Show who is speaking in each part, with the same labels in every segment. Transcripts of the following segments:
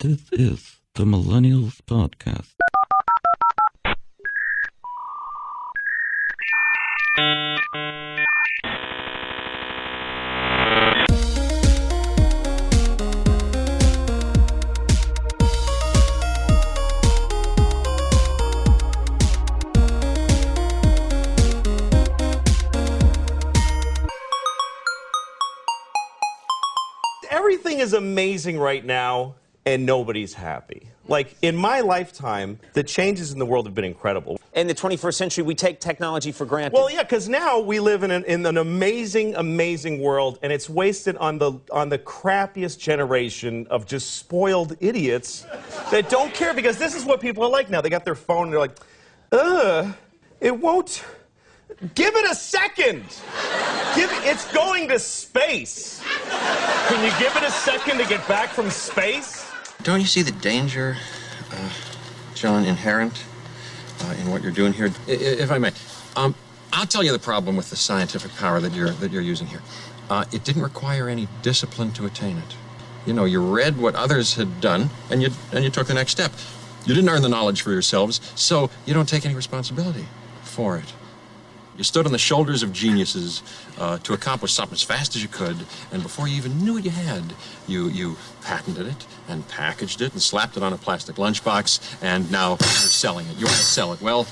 Speaker 1: This is the Millennials Podcast.
Speaker 2: Everything is amazing right now, and nobody's happy. Like, in my lifetime, the changes in the world have been incredible.
Speaker 3: In the 21st century, we take technology for granted.
Speaker 2: Well, yeah, because now we live in an amazing, amazing world, and it's wasted on the crappiest generation of just spoiled idiots that don't care, because this is what people are like now. They got their phone, and they're like, it won't... Give it a second. It's going to space. Can you give it a second to get back from space?
Speaker 4: Don't you see the danger, John, inherent in what you're doing here? If I may, I'll tell you the problem with the scientific power that you're using here. It didn't require any discipline to attain it. You know, you read what others had done, and you took the next step. You didn't earn the knowledge for yourselves, so you don't take any responsibility for it. You stood on the shoulders of geniuses to accomplish something as fast as you could, and before you even knew what you had, you patented it and packaged it and slapped it on a plastic lunchbox, and now you're selling it. You want to sell it. Well,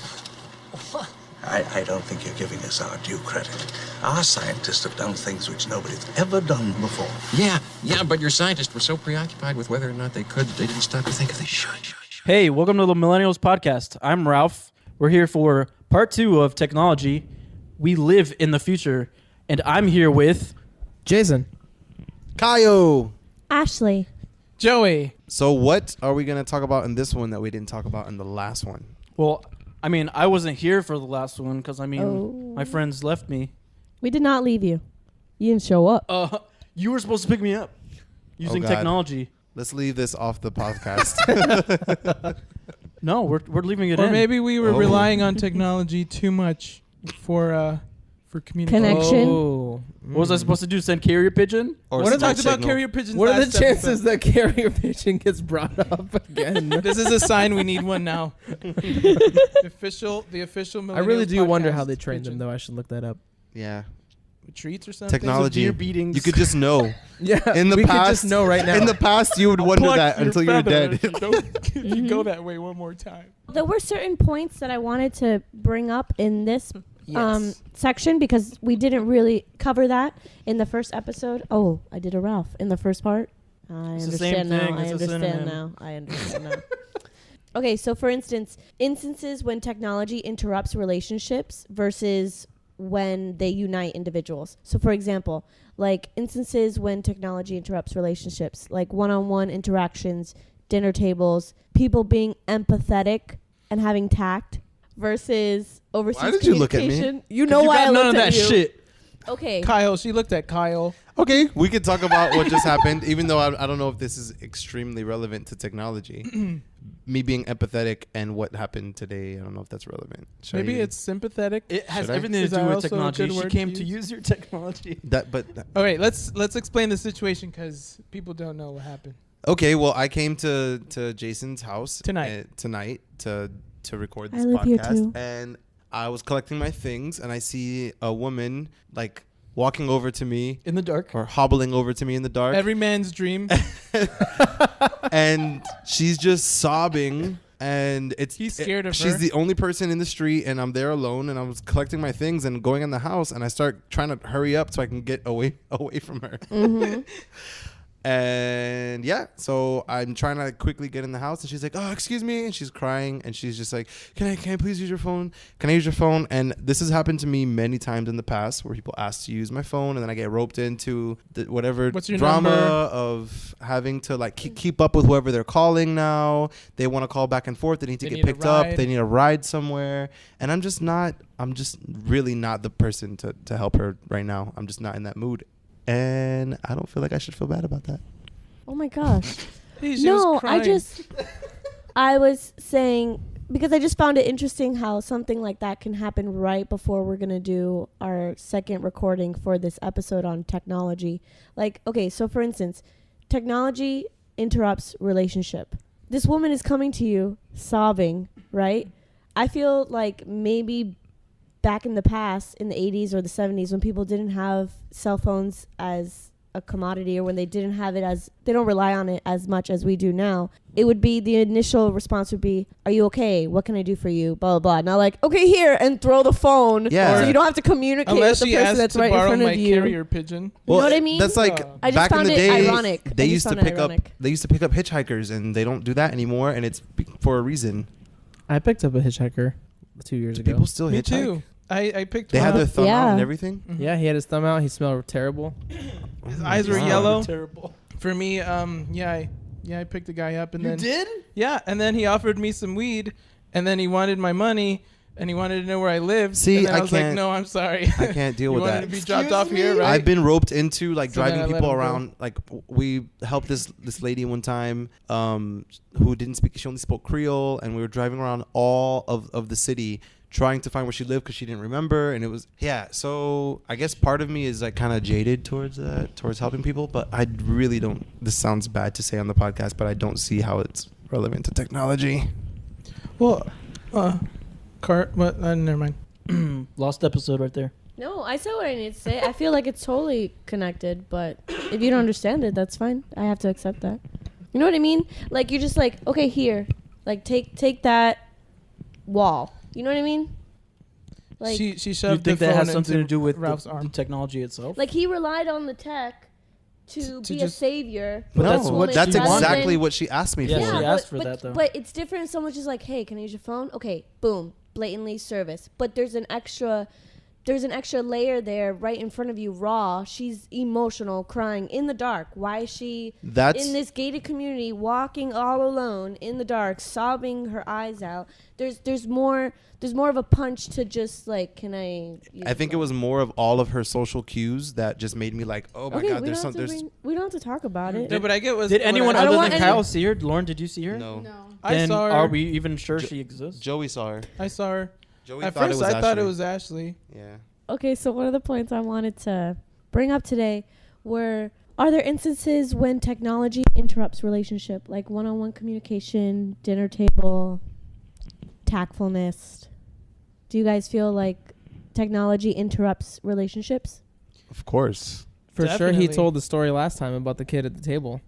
Speaker 5: I don't think you're giving us our due credit. Our scientists have done things which nobody's ever done before.
Speaker 4: Yeah, but your scientists were so preoccupied with whether or not they could that they didn't stop to think if they should.
Speaker 6: Hey, welcome to the Millennials Podcast. I'm Ralph. We're here for part 2 of technology. We live in the future, and I'm here with
Speaker 7: Jason,
Speaker 8: Kyle,
Speaker 9: Ashley,
Speaker 7: Joey.
Speaker 8: So what are we going to talk about in this one that we didn't talk about in the last one?
Speaker 6: Well, I mean, I wasn't here for the last one because, my friends left me.
Speaker 9: We did not leave you. You didn't show up.
Speaker 6: You were supposed to pick me up using technology.
Speaker 8: Let's leave this off the podcast.
Speaker 6: No, we're leaving it in.
Speaker 7: Or maybe we were relying on technology too much for communication.
Speaker 9: Connection.
Speaker 7: Oh.
Speaker 6: What was I supposed to do? Send carrier pigeon?
Speaker 8: Or
Speaker 7: What
Speaker 8: smoke
Speaker 7: talked about
Speaker 8: signal.
Speaker 7: carrier pigeons?
Speaker 10: What are the
Speaker 7: last
Speaker 10: chances
Speaker 7: episode?
Speaker 10: that carrier pigeon gets brought up again?
Speaker 7: This is a sign we need one now. The official.
Speaker 10: I really do
Speaker 7: Millennials
Speaker 10: wonder
Speaker 7: Podcast
Speaker 10: how they trained
Speaker 7: pigeon.
Speaker 10: them, though. I should look that up.
Speaker 8: Yeah.
Speaker 7: Treats or something.
Speaker 8: Technology.
Speaker 6: Severe beatings.
Speaker 8: You could just know.
Speaker 10: Yeah,
Speaker 8: In the
Speaker 10: we
Speaker 8: past,
Speaker 10: could just know right now.
Speaker 8: In the past, you would wonder
Speaker 7: Pluck
Speaker 8: that
Speaker 7: your
Speaker 8: until you're
Speaker 7: feather
Speaker 8: dead.
Speaker 7: if you go that way one more time.
Speaker 9: There were certain points that I wanted to bring up in this section because we didn't really cover that in the first episode. Oh, I did a Ralph in the first part. I
Speaker 6: It's the same
Speaker 9: understand now.
Speaker 6: thing.
Speaker 9: I
Speaker 6: It's a
Speaker 9: understand
Speaker 6: synonym.
Speaker 9: now. I understand now. Okay, so for instances when technology interrupts relationships versus when they unite individuals. So for example, like instances when technology interrupts relationships, like one-on-one interactions, dinner tables, people being empathetic and having tact versus overseas
Speaker 8: Why did you look at me?
Speaker 9: communication. You know
Speaker 6: You
Speaker 9: why
Speaker 6: got
Speaker 9: I
Speaker 6: none
Speaker 9: looked
Speaker 6: of
Speaker 9: at
Speaker 6: that
Speaker 9: you.
Speaker 6: shit.
Speaker 9: Okay.
Speaker 7: Kyle. She looked at Kyle.
Speaker 8: Okay, we could talk about what just happened, even though I don't know if this is extremely relevant to technology. Me being empathetic and what happened today, I don't know if that's relevant. Should
Speaker 7: Maybe
Speaker 8: I-
Speaker 7: it's sympathetic.
Speaker 6: It has
Speaker 8: Should I?
Speaker 6: everything
Speaker 7: Is
Speaker 6: to
Speaker 7: that
Speaker 6: do with
Speaker 7: also a
Speaker 6: technology.
Speaker 7: good
Speaker 6: She
Speaker 7: word
Speaker 6: came
Speaker 7: to
Speaker 6: to
Speaker 7: use?
Speaker 6: use your technology.
Speaker 7: Okay, let's explain the situation because people don't know what happened.
Speaker 8: Okay, well, I came to Jason's house
Speaker 7: Tonight
Speaker 8: to record
Speaker 9: I
Speaker 8: this
Speaker 9: live here
Speaker 8: podcast,
Speaker 9: too.
Speaker 8: and I was collecting my things, and I see a woman like walking over to me
Speaker 6: In the dark.
Speaker 8: or hobbling over to me in the dark,
Speaker 7: Every man's dream.
Speaker 8: and she's just sobbing. And
Speaker 7: He's scared of
Speaker 8: she's
Speaker 7: her.
Speaker 8: the only person in the street, and I'm there alone, and I was collecting my things and going in the house, and I start trying to hurry up so I can get away from her.
Speaker 9: Mm-hmm.
Speaker 8: And yeah, so I'm trying to quickly get in the house, and she's like, "Oh, excuse me," and she's crying, and she's just like, "Can I please use your phone? Can I use your phone?" And this has happened to me many times in the past, where people ask to use my phone, and then I get roped into whatever
Speaker 7: What's your
Speaker 8: drama
Speaker 7: number?
Speaker 8: of having to like keep up with whoever they're calling now. They want to call back and forth. They need to
Speaker 7: They
Speaker 8: get
Speaker 7: need a
Speaker 8: picked up.
Speaker 7: ride.
Speaker 8: They need a ride somewhere, and I'm just really not the person to help her right now. I'm just not in that mood. And I don't feel like I should feel bad about that.
Speaker 9: Oh my gosh.
Speaker 7: She
Speaker 9: No,
Speaker 7: was crying.
Speaker 9: I was saying, because I just found it interesting how something like that can happen right before we're going to do our second recording for this episode on technology. Like, okay, so for instance, technology interrupts relationship. This woman is coming to you sobbing, right? I feel like maybe back in the past, in the 80s or the 70s, when people didn't have cell phones as a commodity, or when they didn't have it as, they don't rely on it as much as we do now, it would be, the initial response would be, are you okay? What can I do for you? Blah, blah, blah. Not like, okay, here, and throw the phone.
Speaker 8: Yeah.
Speaker 9: So you don't have to communicate
Speaker 7: Unless
Speaker 9: with the
Speaker 7: she
Speaker 9: person
Speaker 7: asked
Speaker 9: that's
Speaker 7: to
Speaker 9: right in
Speaker 7: borrow
Speaker 9: front
Speaker 7: my
Speaker 9: of you.
Speaker 7: carrier pigeon.
Speaker 9: You know what I mean?
Speaker 8: That's like
Speaker 9: I just
Speaker 8: back in
Speaker 9: found
Speaker 8: the
Speaker 9: it
Speaker 8: day.
Speaker 9: ironic.
Speaker 8: They
Speaker 9: I just
Speaker 8: used to
Speaker 9: found it
Speaker 8: pick up.
Speaker 9: ironic.
Speaker 8: They used to pick up hitchhikers, and they don't do that anymore. And it's for a reason.
Speaker 10: I picked up a hitchhiker 2 years ago.
Speaker 8: People still
Speaker 7: Me
Speaker 8: hitchhike.
Speaker 7: too. I picked
Speaker 8: They
Speaker 7: one
Speaker 8: had their
Speaker 7: up.
Speaker 8: thumb out
Speaker 9: Yeah.
Speaker 8: and everything.
Speaker 7: Mhm.
Speaker 10: Yeah, he had his thumb out. He smelled terrible.
Speaker 7: His eyes were
Speaker 8: Wow.
Speaker 7: yellow.
Speaker 6: Terrible.
Speaker 7: For me, I picked the guy up, and then
Speaker 6: did?
Speaker 7: yeah, and then he offered me some weed, and then he wanted my money, and he wanted to know where I lived.
Speaker 8: See,
Speaker 7: and then I was like,
Speaker 8: can't-
Speaker 7: no, I'm sorry.
Speaker 8: I can't deal
Speaker 7: you
Speaker 8: with
Speaker 7: wanted
Speaker 8: that.
Speaker 7: to be dropped off here, right?
Speaker 8: I've been roped into like
Speaker 7: So then
Speaker 8: driving
Speaker 7: I let
Speaker 8: people
Speaker 7: him go.
Speaker 8: around. Like we helped this lady one time who didn't speak. She only spoke Creole, and we were driving around all of the city trying to find where she lived because she didn't remember. And it was so I guess part of me is like kind of jaded towards helping people, but I really don't. This sounds bad to say on the podcast, but I don't see how it's relevant to technology.
Speaker 7: Well, never mind.
Speaker 6: Lost episode right there.
Speaker 9: No, I said what I need to say. I feel like it's totally connected, but if you don't understand it, that's fine. I have to accept that. You know what I mean? Like, you're just like, okay, here. Like, take that wall. You know what I mean? Like,
Speaker 7: She
Speaker 6: Do you
Speaker 7: shoved
Speaker 6: think
Speaker 7: the
Speaker 6: that
Speaker 7: phone
Speaker 6: has something
Speaker 7: into
Speaker 6: to do with
Speaker 7: Ralph's
Speaker 6: the
Speaker 7: arm.
Speaker 6: technology itself?
Speaker 9: like he relied on the tech to be a
Speaker 7: just-
Speaker 9: savior.
Speaker 6: But
Speaker 9: for
Speaker 6: that's
Speaker 9: this
Speaker 6: what
Speaker 9: woman
Speaker 8: That's
Speaker 6: she
Speaker 9: rather
Speaker 8: exactly
Speaker 9: than-
Speaker 8: what she asked me
Speaker 6: Yeah,
Speaker 8: for.
Speaker 6: she asked for that, though.
Speaker 9: But it's different if someone's just like, hey, can I use your phone? Okay, boom, blatantly service. But there's an extra layer there right in front of you, raw. She's emotional, crying in the dark. Why is she
Speaker 8: That's
Speaker 9: in this gated community, walking all alone in the dark, sobbing her eyes out? There's more of a punch to just like, can I use
Speaker 8: I think it
Speaker 9: your
Speaker 8: was more of all of her social cues that just made me like, oh my
Speaker 9: phone? Okay,
Speaker 8: god,
Speaker 9: we
Speaker 8: there's
Speaker 9: don't
Speaker 8: some
Speaker 9: have to
Speaker 8: there's
Speaker 9: we don't have to talk about it.
Speaker 7: No, but I get what.
Speaker 6: Did anyone
Speaker 9: I don't
Speaker 6: other
Speaker 9: want
Speaker 6: than
Speaker 9: any-
Speaker 6: Kyle see her? Lauren, did you see her?
Speaker 8: no.
Speaker 7: I
Speaker 6: Then
Speaker 7: saw her.
Speaker 6: are we even sure she exists?
Speaker 8: Joey saw her.
Speaker 7: I saw her.
Speaker 8: Joey
Speaker 7: At
Speaker 8: thought
Speaker 7: first,
Speaker 8: it was
Speaker 7: I thought it
Speaker 8: Ashley.
Speaker 7: was Ashley.
Speaker 8: Yeah.
Speaker 9: Okay, so one of the points I wanted to bring up today were, are there instances when technology interrupts relationship, like one-on-one communication, dinner table, tactfulness? Do you guys feel like technology interrupts relationships?
Speaker 8: Of course.
Speaker 10: For sure, he
Speaker 7: Definitely.
Speaker 10: told the story last time about the kid at the table.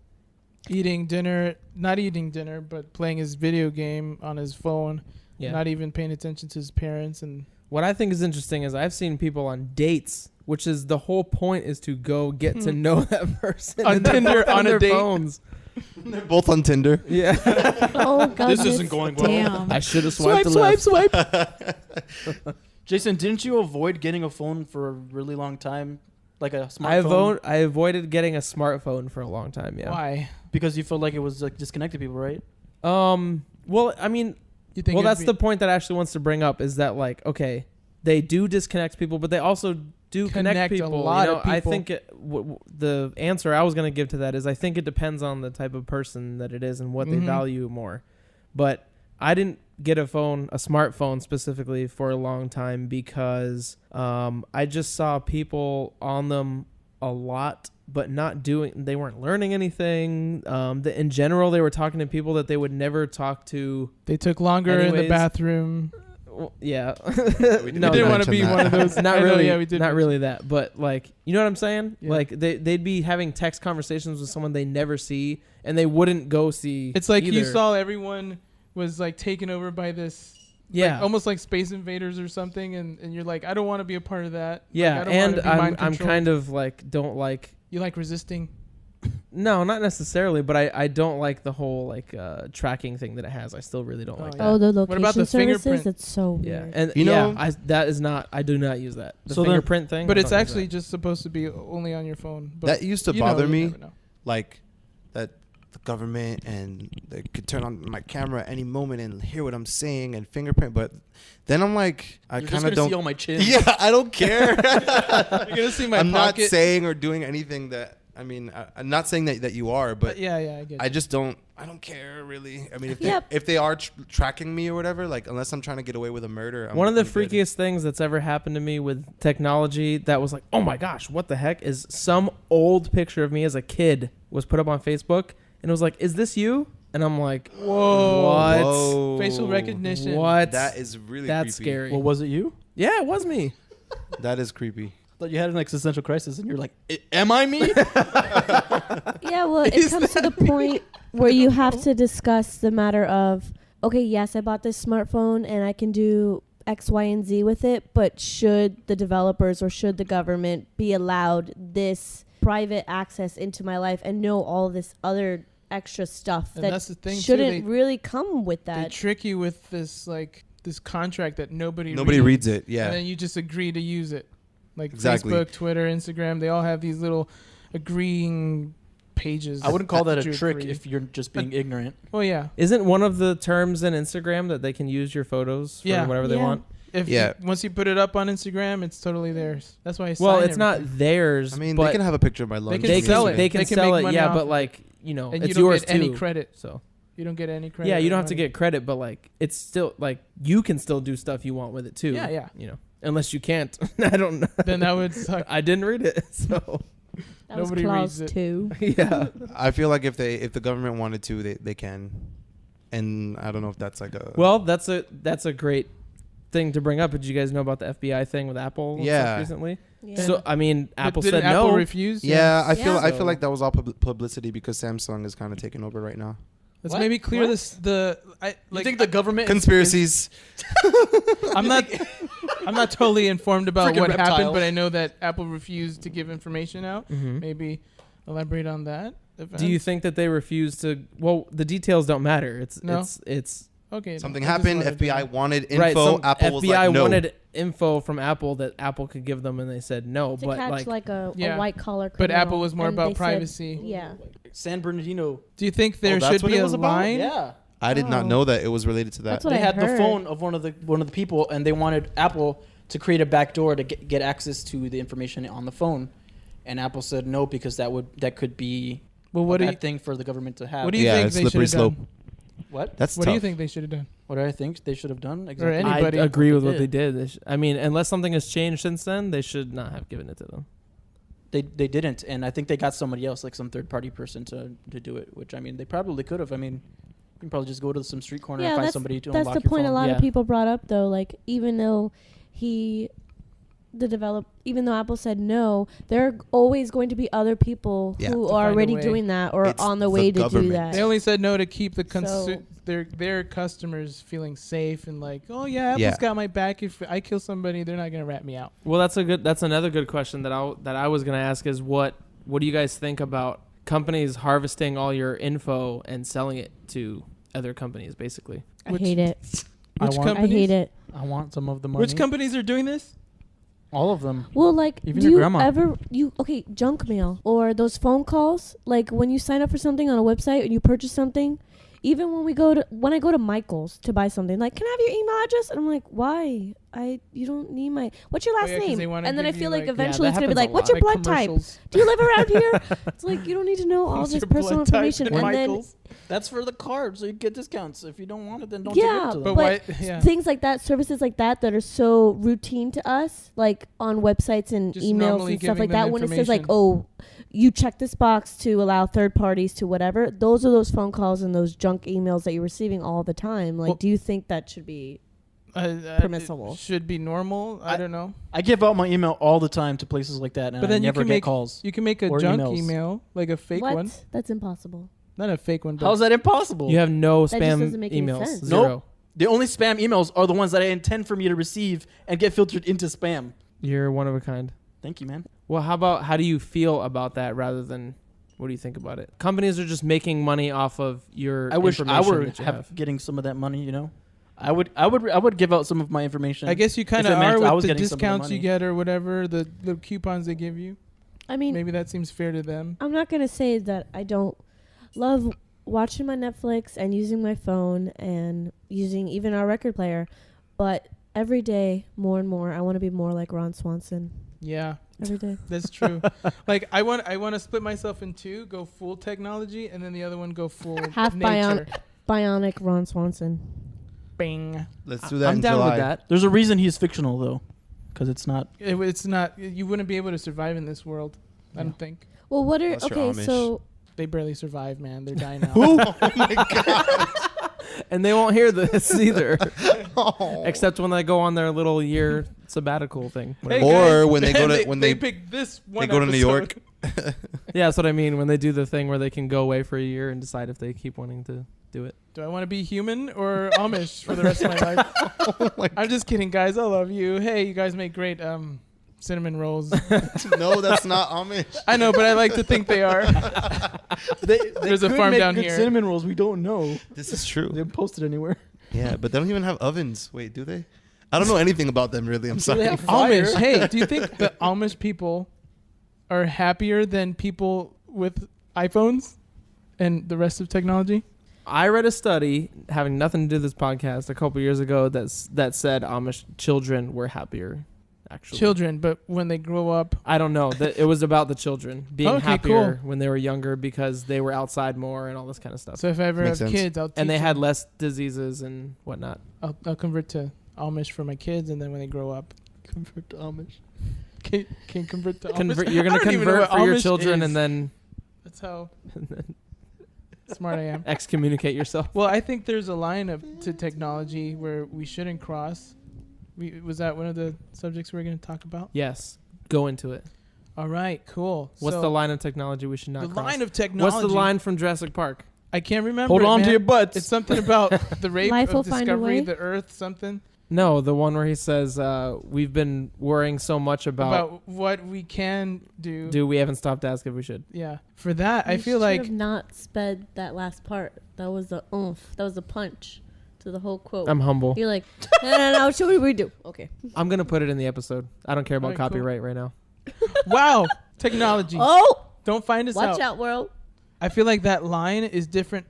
Speaker 7: Eating dinner, not eating dinner, but playing his video game on his phone.
Speaker 10: Yeah.
Speaker 7: Not even paying attention to his parents. And
Speaker 10: What I think is interesting is I've seen people on dates, which is the whole point is to go get to know that person
Speaker 7: On
Speaker 10: and they're
Speaker 7: Tinder,
Speaker 10: both
Speaker 7: on a
Speaker 10: their
Speaker 7: date.
Speaker 10: phones.
Speaker 8: They're both on Tinder.
Speaker 10: Yeah.
Speaker 9: Oh, God.
Speaker 6: This isn't going well.
Speaker 9: Damn.
Speaker 10: I should have swiped left.
Speaker 6: Jason, didn't you avoid getting a phone for a really long time? Like a smartphone?
Speaker 10: I avoided getting a smartphone for a long time, yeah.
Speaker 7: why?
Speaker 6: Because you felt like it was like disconnected people, right?
Speaker 10: Well, I mean,
Speaker 7: You think?
Speaker 10: well,
Speaker 7: it'd
Speaker 10: that's
Speaker 7: be-
Speaker 10: the point that Ashley wants to bring up is that, like, okay, they do disconnect people, but they also do connect
Speaker 7: Connect a
Speaker 10: people.
Speaker 7: lot
Speaker 10: you know,
Speaker 7: of people.
Speaker 10: I think the answer I was going to give to that is I think it depends on the type of person that it is and what they
Speaker 7: Mhm.
Speaker 10: value more. But I didn't get a smartphone specifically for a long time because I just saw people on them a lot, but they weren't learning anything. In general, they were talking to people that they would never talk to.
Speaker 7: They took longer in the
Speaker 10: Anyways.
Speaker 7: bathroom.
Speaker 10: Well, yeah.
Speaker 8: We
Speaker 7: No, didn't want to be one of those.
Speaker 10: Not
Speaker 7: I know,
Speaker 10: really.
Speaker 7: yeah, we did.
Speaker 10: Not really that, but like, you know what I'm saying?
Speaker 7: Yeah.
Speaker 10: Like they'd be having text conversations with someone they never see, and they wouldn't go see.
Speaker 7: It's like you
Speaker 10: either.
Speaker 7: saw everyone was like taken over by this.
Speaker 10: Yeah.
Speaker 7: Like, almost like Space Invaders or something, and you're like, I don't want to be a part of that.
Speaker 10: Yeah,
Speaker 7: Like, I don't
Speaker 10: and
Speaker 7: wanna be
Speaker 10: I'm
Speaker 7: mind
Speaker 10: I'm
Speaker 7: controlled.
Speaker 10: kind of like don't like.
Speaker 7: You like resisting.
Speaker 10: No, not necessarily, but I don't like the whole like tracking thing that it has. I still really don't
Speaker 7: Oh,
Speaker 10: like
Speaker 7: yeah.
Speaker 10: that.
Speaker 9: Oh, the
Speaker 7: What
Speaker 9: location
Speaker 7: about the
Speaker 9: services?
Speaker 7: fingerprint?
Speaker 9: That's so
Speaker 10: Yeah,
Speaker 9: weird.
Speaker 10: and
Speaker 8: You know-
Speaker 10: that is not. I do not use that. The
Speaker 6: So then-
Speaker 10: fingerprint thing.
Speaker 7: But
Speaker 10: I
Speaker 7: it's
Speaker 10: don't use
Speaker 7: actually
Speaker 10: that.
Speaker 7: just supposed to be only on your phone. But
Speaker 8: That used to
Speaker 7: you know,
Speaker 8: bother
Speaker 7: you
Speaker 8: me.
Speaker 7: never know.
Speaker 8: Like that the government and they could turn on my camera at any moment and hear what I'm saying and fingerprint. But then I'm like, I
Speaker 6: You're just
Speaker 8: kind
Speaker 6: gonna
Speaker 8: of don't.
Speaker 6: see all my chin.
Speaker 8: Yeah, I don't care.
Speaker 7: You're gonna see my
Speaker 8: I'm not
Speaker 7: pocket.
Speaker 8: saying or doing anything that. I mean, I'm not saying that you are, but
Speaker 7: Yeah, I get.
Speaker 8: I
Speaker 7: you.
Speaker 8: just don't. I don't care really. I mean,
Speaker 9: Yep.
Speaker 8: if they are tracking me or whatever, like unless I'm trying to get away with a murder.
Speaker 10: One of the
Speaker 8: I'm good.
Speaker 10: freakiest things that's ever happened to me with technology that was like, oh my gosh, what the heck, is some old picture of me as a kid was put up on Facebook, and it was like, "Is this you?" And I'm like,
Speaker 7: Whoa.
Speaker 10: "What?
Speaker 8: Whoa.
Speaker 7: Facial recognition.
Speaker 10: What?
Speaker 8: That is really
Speaker 10: That's
Speaker 8: creepy.
Speaker 10: scary."
Speaker 6: Well, was it you?
Speaker 10: Yeah, it was me.
Speaker 8: That is creepy.
Speaker 6: I thought you had an existential crisis, and you're like, "Am I me?"
Speaker 9: Yeah, well, it comes to the point where you have to discuss the matter of, okay, yes, I bought this smartphone and I can do X, Y, and Z with it, but should the developers or should the government be allowed this private access into my life and know all this other extra stuff
Speaker 7: And
Speaker 9: that
Speaker 7: that's the thing, too,
Speaker 9: shouldn't really come with
Speaker 7: They
Speaker 9: that?
Speaker 7: trick you with this this contract that nobody
Speaker 8: reads it. Yeah.
Speaker 7: And then you just agree to use it. Like
Speaker 8: Exactly.
Speaker 7: Facebook, Twitter, Instagram, they all have these little agreeing pages.
Speaker 6: I wouldn't call that a
Speaker 7: you
Speaker 6: trick
Speaker 7: agree.
Speaker 6: if you're just being ignorant.
Speaker 7: Well, yeah.
Speaker 10: Isn't one of the terms in Instagram that they can use your photos for
Speaker 7: Yeah.
Speaker 10: whatever they
Speaker 9: Yeah.
Speaker 10: want?
Speaker 7: If once you put it up on Instagram, it's totally theirs. That's why I
Speaker 10: Well,
Speaker 7: sign
Speaker 10: it's not
Speaker 7: everything.
Speaker 10: theirs.
Speaker 8: I mean,
Speaker 10: but
Speaker 8: they can have a picture of my lunch.
Speaker 7: can
Speaker 10: they
Speaker 7: sell
Speaker 10: can,
Speaker 7: it.
Speaker 10: They can
Speaker 7: They can
Speaker 10: sell
Speaker 7: make
Speaker 10: it,
Speaker 7: money
Speaker 10: yeah,
Speaker 7: off
Speaker 10: but
Speaker 7: of it.
Speaker 10: like, you know,
Speaker 7: And
Speaker 10: it's
Speaker 7: you don't
Speaker 10: yours
Speaker 7: get any
Speaker 10: too.
Speaker 7: credit.
Speaker 10: So
Speaker 7: You don't get any credit.
Speaker 10: yeah, you
Speaker 7: or
Speaker 10: don't have to
Speaker 7: money.
Speaker 10: get credit, but like, it's still like you can still do stuff you want with it too.
Speaker 7: Yeah, yeah.
Speaker 10: You know, unless you can't. I don't know.
Speaker 7: Then that would suck.
Speaker 10: I didn't read it, so
Speaker 9: That was
Speaker 7: Nobody
Speaker 9: clause
Speaker 7: reads it.
Speaker 9: 2.
Speaker 10: yeah.
Speaker 8: I feel like if the government wanted to, they can. And I don't know if that's like a
Speaker 10: Well, that's a great thing to bring up. Did you guys know about the FBI thing with Apple and
Speaker 8: Yeah.
Speaker 10: stuff recently?
Speaker 9: Yeah.
Speaker 10: So I mean,
Speaker 7: But
Speaker 10: Apple
Speaker 7: didn't
Speaker 10: said
Speaker 7: Apple
Speaker 10: no.
Speaker 7: refuse?
Speaker 8: Yeah, I feel
Speaker 9: Yeah.
Speaker 8: I feel like that was all publicity because Samsung is kind of taking over right now.
Speaker 7: Let's
Speaker 6: What?
Speaker 7: maybe clear
Speaker 6: What?
Speaker 7: this.
Speaker 6: You think the government
Speaker 8: Conspiracies.
Speaker 7: I'm not totally informed about
Speaker 6: Freaking
Speaker 7: what
Speaker 6: reptiles.
Speaker 7: happened, but I know that Apple refused to give information out.
Speaker 10: Mhm.
Speaker 7: Maybe elaborate on that.
Speaker 10: Do you think that they refused to? Well, the details don't matter.
Speaker 7: No?
Speaker 10: It's
Speaker 7: okay?
Speaker 8: Something
Speaker 7: I just
Speaker 8: happened.
Speaker 7: wanted to
Speaker 8: FBI
Speaker 7: know.
Speaker 8: wanted info.
Speaker 10: right. Some
Speaker 8: Apple was
Speaker 10: FBI
Speaker 8: like, no.
Speaker 10: wanted info from Apple that Apple could give them, and they said no.
Speaker 9: To
Speaker 10: but
Speaker 9: catch
Speaker 10: like,
Speaker 9: a
Speaker 7: Yeah.
Speaker 9: white collar
Speaker 7: But
Speaker 9: criminal.
Speaker 7: Apple was more
Speaker 9: and
Speaker 7: about
Speaker 9: they said-
Speaker 7: privacy.
Speaker 9: Yeah.
Speaker 6: San Bernardino.
Speaker 7: Do you think there
Speaker 6: that's
Speaker 7: should
Speaker 6: what
Speaker 7: be
Speaker 6: it
Speaker 7: a
Speaker 6: was about?
Speaker 7: line?
Speaker 6: Yeah.
Speaker 8: I did not
Speaker 9: Oh.
Speaker 8: know that it was related to that.
Speaker 9: That's what
Speaker 6: They
Speaker 9: I
Speaker 6: had the
Speaker 9: heard.
Speaker 6: phone of one of the people, and they wanted Apple to create a backdoor to get access to the information on the phone, and Apple said no because that could be
Speaker 7: Well,
Speaker 6: a
Speaker 7: what do
Speaker 6: bad
Speaker 7: you
Speaker 6: thing for the government to have.
Speaker 7: what do you
Speaker 8: Yeah,
Speaker 7: think
Speaker 8: it's
Speaker 7: they should
Speaker 8: slippery
Speaker 7: have
Speaker 8: slope.
Speaker 7: done?
Speaker 6: What?
Speaker 8: That's
Speaker 7: What
Speaker 8: tough.
Speaker 7: do you think they should have done?
Speaker 6: What do I think they should have done?
Speaker 7: any-
Speaker 6: Exactly.
Speaker 7: Anybody.
Speaker 10: I agree with what they did. I mean, unless something has changed since then, they should not have given it to them.
Speaker 6: They didn't, and I think they got somebody else, like some third party person, to do it. Which I mean, they probably could have. I mean, you can probably just go to some street corner and
Speaker 9: Yeah,
Speaker 6: find
Speaker 9: that's,
Speaker 6: somebody to
Speaker 9: that's
Speaker 6: unlock
Speaker 9: the
Speaker 6: your
Speaker 9: point
Speaker 6: phone.
Speaker 9: a lot
Speaker 10: Yeah.
Speaker 9: of people brought up, though. Like, even though even though Apple said no, there are always going to be other people
Speaker 8: Yeah.
Speaker 9: who
Speaker 7: To
Speaker 9: are
Speaker 7: find a
Speaker 9: already
Speaker 7: way.
Speaker 9: doing that or
Speaker 8: It's
Speaker 9: on the
Speaker 8: the
Speaker 9: way to do
Speaker 8: government.
Speaker 9: that.
Speaker 7: They only said no to keep the
Speaker 9: So-
Speaker 7: their customers feeling safe and like, oh yeah, Apple's
Speaker 8: Yeah.
Speaker 7: got my back. If I kill somebody, they're not gonna rat me out.
Speaker 10: Well, that's another good question that I was gonna ask is what do you guys think about companies harvesting all your info and selling it to other companies, basically?
Speaker 9: I
Speaker 7: Which-
Speaker 9: hate it.
Speaker 7: Which
Speaker 6: want-
Speaker 9: I
Speaker 7: companies?
Speaker 9: hate it.
Speaker 6: I want some of the money.
Speaker 7: Which companies are doing this?
Speaker 6: All of them.
Speaker 9: Well, like,
Speaker 6: Even
Speaker 9: do
Speaker 6: your
Speaker 9: you
Speaker 6: grandma.
Speaker 9: ever junk mail or those phone calls? Like when you sign up for something on a website and you purchase something, even when I go to Michael's to buy something, like, can I have your email address? And I'm like, why? You don't need what's your last
Speaker 7: yeah, 'cause they
Speaker 9: name?
Speaker 7: wanna
Speaker 9: And then I
Speaker 7: give
Speaker 9: feel
Speaker 7: you,
Speaker 9: like
Speaker 7: like-
Speaker 9: eventually
Speaker 10: Yeah,
Speaker 9: it's
Speaker 10: that
Speaker 9: gonna be
Speaker 10: happens
Speaker 9: like,
Speaker 10: a
Speaker 9: what's
Speaker 10: lot.
Speaker 9: your blood type? Do you live around here? It's like, you don't need to know all
Speaker 7: What's
Speaker 9: this
Speaker 7: your
Speaker 9: personal
Speaker 7: blood type
Speaker 9: information.
Speaker 7: at
Speaker 9: And then
Speaker 6: Michael's. That's for the card, so you get discounts. If you don't want it, then don't give
Speaker 9: yeah,
Speaker 6: it to them.
Speaker 7: But
Speaker 9: but
Speaker 7: why- yeah.
Speaker 9: things like that, services like that are so routine to us, like on websites and
Speaker 7: Just
Speaker 9: emails
Speaker 7: normally
Speaker 9: and stuff like
Speaker 7: giving them
Speaker 9: that. When it says like,
Speaker 7: information.
Speaker 9: oh, you check this box to allow third parties to whatever, those are those phone calls and those junk emails that you're receiving all the time. Like,
Speaker 7: Well-
Speaker 9: do you think that should be?
Speaker 7: It
Speaker 9: Permissible.
Speaker 7: should be normal. I don't know.
Speaker 6: I give out my email all the time to places like that, and
Speaker 7: But then
Speaker 6: I
Speaker 7: you
Speaker 6: never
Speaker 7: can
Speaker 6: get
Speaker 7: make
Speaker 6: calls.
Speaker 7: You can make a
Speaker 6: or
Speaker 7: junk
Speaker 6: emails.
Speaker 7: email, like a fake
Speaker 9: What?
Speaker 7: one.
Speaker 9: That's impossible.
Speaker 7: Not a fake one. But
Speaker 6: How's that impossible?
Speaker 10: You have no
Speaker 9: That just
Speaker 10: spam
Speaker 9: doesn't make any
Speaker 10: emails.
Speaker 9: sense.
Speaker 10: Zero.
Speaker 6: Nope. The only spam emails are the ones that I intend for me to receive and get filtered into spam.
Speaker 10: You're one of a kind.
Speaker 6: Thank you, man.
Speaker 10: Well, how do you feel about that rather than what do you think about it? Companies are just making money off of your
Speaker 6: I wish I
Speaker 10: information
Speaker 6: were
Speaker 10: that you have.
Speaker 6: getting some of that money. You know, I would give out some of my information.
Speaker 7: I guess you kind
Speaker 6: if
Speaker 7: of
Speaker 6: it meant
Speaker 7: are
Speaker 6: I
Speaker 7: with
Speaker 6: was
Speaker 7: the
Speaker 6: getting some of the
Speaker 7: discounts you
Speaker 6: money.
Speaker 7: get or whatever, the little coupons they give you.
Speaker 9: I mean,
Speaker 7: Maybe that seems fair to them.
Speaker 9: I'm not gonna say that I don't love watching my Netflix and using my phone and using even our record player, but every day more and more I want to be more like Ron Swanson.
Speaker 7: Yeah,
Speaker 9: Every day.
Speaker 7: that's true. Like I want to split myself in two, go full technology, and then the other one go full
Speaker 9: Half
Speaker 7: nature.
Speaker 9: bionic Ron Swanson.
Speaker 7: Bing.
Speaker 8: Let's do that
Speaker 10: I'm
Speaker 8: in
Speaker 10: down
Speaker 8: July.
Speaker 10: with that.
Speaker 6: There's a reason he's fictional though, because it's not.
Speaker 7: It's not. You wouldn't be able to survive in this world. I don't think.
Speaker 9: Well, what are
Speaker 8: Unless you're
Speaker 9: okay?
Speaker 8: Amish.
Speaker 9: So
Speaker 7: they barely survive, man. They're dying out.
Speaker 8: Oh my god.
Speaker 10: And they won't hear this either,
Speaker 8: Oh.
Speaker 10: except when they go on their little year sabbatical thing.
Speaker 7: Hey,
Speaker 8: Or
Speaker 7: guys,
Speaker 8: when they go to
Speaker 7: they pick this one.
Speaker 8: they go to New
Speaker 7: episode.
Speaker 8: York.
Speaker 10: Yeah, that's what I mean. When they do the thing where they can go away for a year and decide if they keep wanting to do it.
Speaker 7: Do I want to be human or Amish for the rest of my life?
Speaker 8: Oh
Speaker 7: I'm just kidding, guys. I love you. Hey, you guys make great cinnamon rolls.
Speaker 8: No, that's not Amish.
Speaker 7: I know, but I like to think they are. There's a
Speaker 6: could
Speaker 7: farm
Speaker 6: make
Speaker 7: down
Speaker 6: good
Speaker 7: here.
Speaker 6: Cinnamon rolls. We don't know.
Speaker 8: This is true.
Speaker 6: They haven't posted anywhere.
Speaker 8: Yeah, but they don't even have ovens. Wait, do they? I don't know anything about them really. I'm
Speaker 6: Do they
Speaker 8: sorry.
Speaker 6: have fire?
Speaker 7: Amish. Hey, do you think the Amish people are happier than people with iPhones and the rest of technology?
Speaker 10: I read a study having nothing to do with this podcast a couple years ago that said Amish children were happier. Actually,
Speaker 7: Children, but when they grow up,
Speaker 10: I don't know. That it was about the children being
Speaker 7: Okay,
Speaker 10: happier
Speaker 7: cool.
Speaker 10: when they were younger because they were outside more and all this kind of stuff.
Speaker 7: so if I ever
Speaker 8: Makes
Speaker 7: have
Speaker 8: sense.
Speaker 7: kids, I'll teach
Speaker 10: And they
Speaker 7: them.
Speaker 10: had less diseases and whatnot.
Speaker 7: I'll convert to Amish for my kids, and then when they grow up,
Speaker 6: Convert to Amish.
Speaker 7: can convert to Amish.
Speaker 10: You're going
Speaker 7: I
Speaker 10: to
Speaker 7: don't even know
Speaker 10: convert
Speaker 7: what
Speaker 10: for your
Speaker 7: Amish
Speaker 10: children
Speaker 7: is.
Speaker 10: and then
Speaker 7: That's how smart I am.
Speaker 10: excommunicate yourself.
Speaker 7: Well, I think there's a line to technology where we shouldn't cross. Was that one of the subjects we were going to talk about?
Speaker 10: Yes. Go into it.
Speaker 7: All right, cool.
Speaker 10: What's
Speaker 7: So
Speaker 10: the line of technology we should not
Speaker 7: The
Speaker 10: cross?
Speaker 7: line of technology.
Speaker 10: What's the line from Jurassic Park?
Speaker 7: I can't remember.
Speaker 6: Hold
Speaker 7: it,
Speaker 6: on to
Speaker 7: man.
Speaker 6: your butts.
Speaker 7: It's something about the rape
Speaker 9: Life will
Speaker 7: of
Speaker 9: find a
Speaker 7: discovery,
Speaker 9: way.
Speaker 7: the Earth, something
Speaker 10: No, the one where he says, we've been worrying so much about
Speaker 7: what we can do.
Speaker 10: we haven't stopped to ask if we should.
Speaker 7: Yeah. For that, I
Speaker 9: You
Speaker 7: feel
Speaker 9: should
Speaker 7: like
Speaker 9: have not sped that last part. That was the oomph. That was the punch to the whole quote.
Speaker 10: I'm humble.
Speaker 9: You're like, no, should we redo? Okay.
Speaker 10: I'm going to put it in the episode. I don't care about
Speaker 7: Alright, cool.
Speaker 10: copyright right now.
Speaker 7: wow, technology.
Speaker 9: Oh,
Speaker 7: Don't find us
Speaker 9: watch out, world.
Speaker 7: I feel like that line is different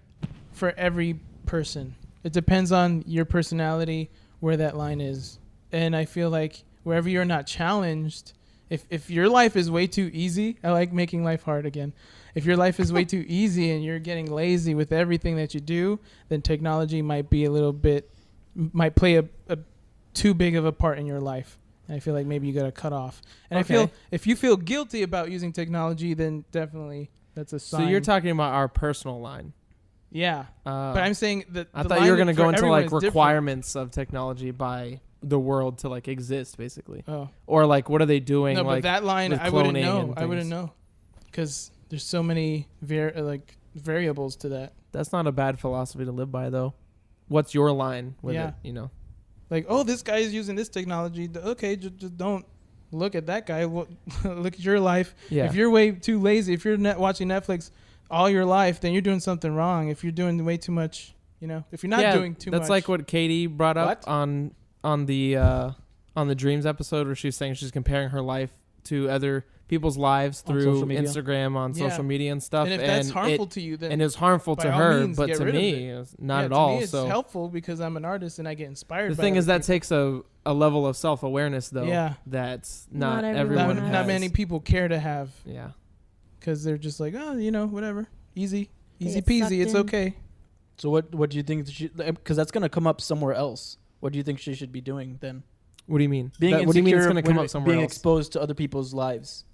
Speaker 7: for every person. It depends on your personality where that line is. And I feel like wherever you're not challenged, if your life is way too easy, I like making life hard again. If your life is way too easy and you're getting lazy with everything that you do, then technology might be might play a too big of a part in your life. And I feel like maybe you got to cut off. And I feel if you feel guilty about using technology, then definitely that's a sign.
Speaker 10: So you're talking about our personal line.
Speaker 7: Yeah. But I'm saying that
Speaker 10: I
Speaker 7: the
Speaker 10: thought you were
Speaker 7: line
Speaker 10: going to
Speaker 7: for
Speaker 10: go into
Speaker 7: everyone
Speaker 10: like
Speaker 7: is different.
Speaker 10: requirements of technology by the world to like exist, basically.
Speaker 7: Oh.
Speaker 10: Or like, what are they doing?
Speaker 7: No,
Speaker 10: like
Speaker 7: but that line,
Speaker 10: with
Speaker 7: I wouldn't
Speaker 10: cloning
Speaker 7: know.
Speaker 10: and
Speaker 7: I wouldn't
Speaker 10: things.
Speaker 7: know. Because there's so many variables to that.
Speaker 10: That's not a bad philosophy to live by, though. What's your line with
Speaker 7: Yeah.
Speaker 10: it? You know.
Speaker 7: Like, oh, this guy is using this technology. Okay, just don't look at that guy. Look at your life.
Speaker 10: Yeah.
Speaker 7: If you're way too lazy, if you're watching Netflix all your life, then you're doing something wrong. If you're doing way too much, if you're not doing too much.
Speaker 10: That's like what Katie brought up
Speaker 7: What?
Speaker 10: on the Dreams episode, where she was saying she's comparing her life to other people's lives
Speaker 6: On
Speaker 10: through
Speaker 6: social media.
Speaker 10: Instagram, on
Speaker 7: Yeah.
Speaker 10: social media and stuff.
Speaker 7: And if that's harmful to you, then
Speaker 10: and it's harmful
Speaker 7: by
Speaker 10: to
Speaker 7: all
Speaker 10: her,
Speaker 7: means,
Speaker 10: but
Speaker 7: get
Speaker 10: to
Speaker 7: rid of
Speaker 10: me,
Speaker 7: it.
Speaker 10: it's not at
Speaker 7: to
Speaker 10: all.
Speaker 7: Me, it's
Speaker 10: so
Speaker 7: helpful because I'm an artist and I get inspired.
Speaker 10: the
Speaker 7: by
Speaker 10: thing is
Speaker 7: other
Speaker 10: that
Speaker 7: people.
Speaker 10: takes a level of self-awareness, though.
Speaker 7: Yeah.
Speaker 10: That's
Speaker 9: Not
Speaker 10: not
Speaker 9: everyone
Speaker 10: everyone.
Speaker 9: has.
Speaker 7: not many people care to have.
Speaker 10: Yeah.
Speaker 7: Because they're just like, oh, whatever, easy
Speaker 9: get
Speaker 7: peasy,
Speaker 9: sucked
Speaker 7: it's
Speaker 9: in.
Speaker 7: okay.
Speaker 6: So what do you think? Because that's gonna come up somewhere else. What do you think she should be doing then?
Speaker 10: What do you mean?
Speaker 6: Being
Speaker 10: What do you mean it's
Speaker 6: insecure
Speaker 10: going to come
Speaker 6: when
Speaker 10: up somewhere
Speaker 6: being
Speaker 10: else?
Speaker 6: exposed to other people's lives.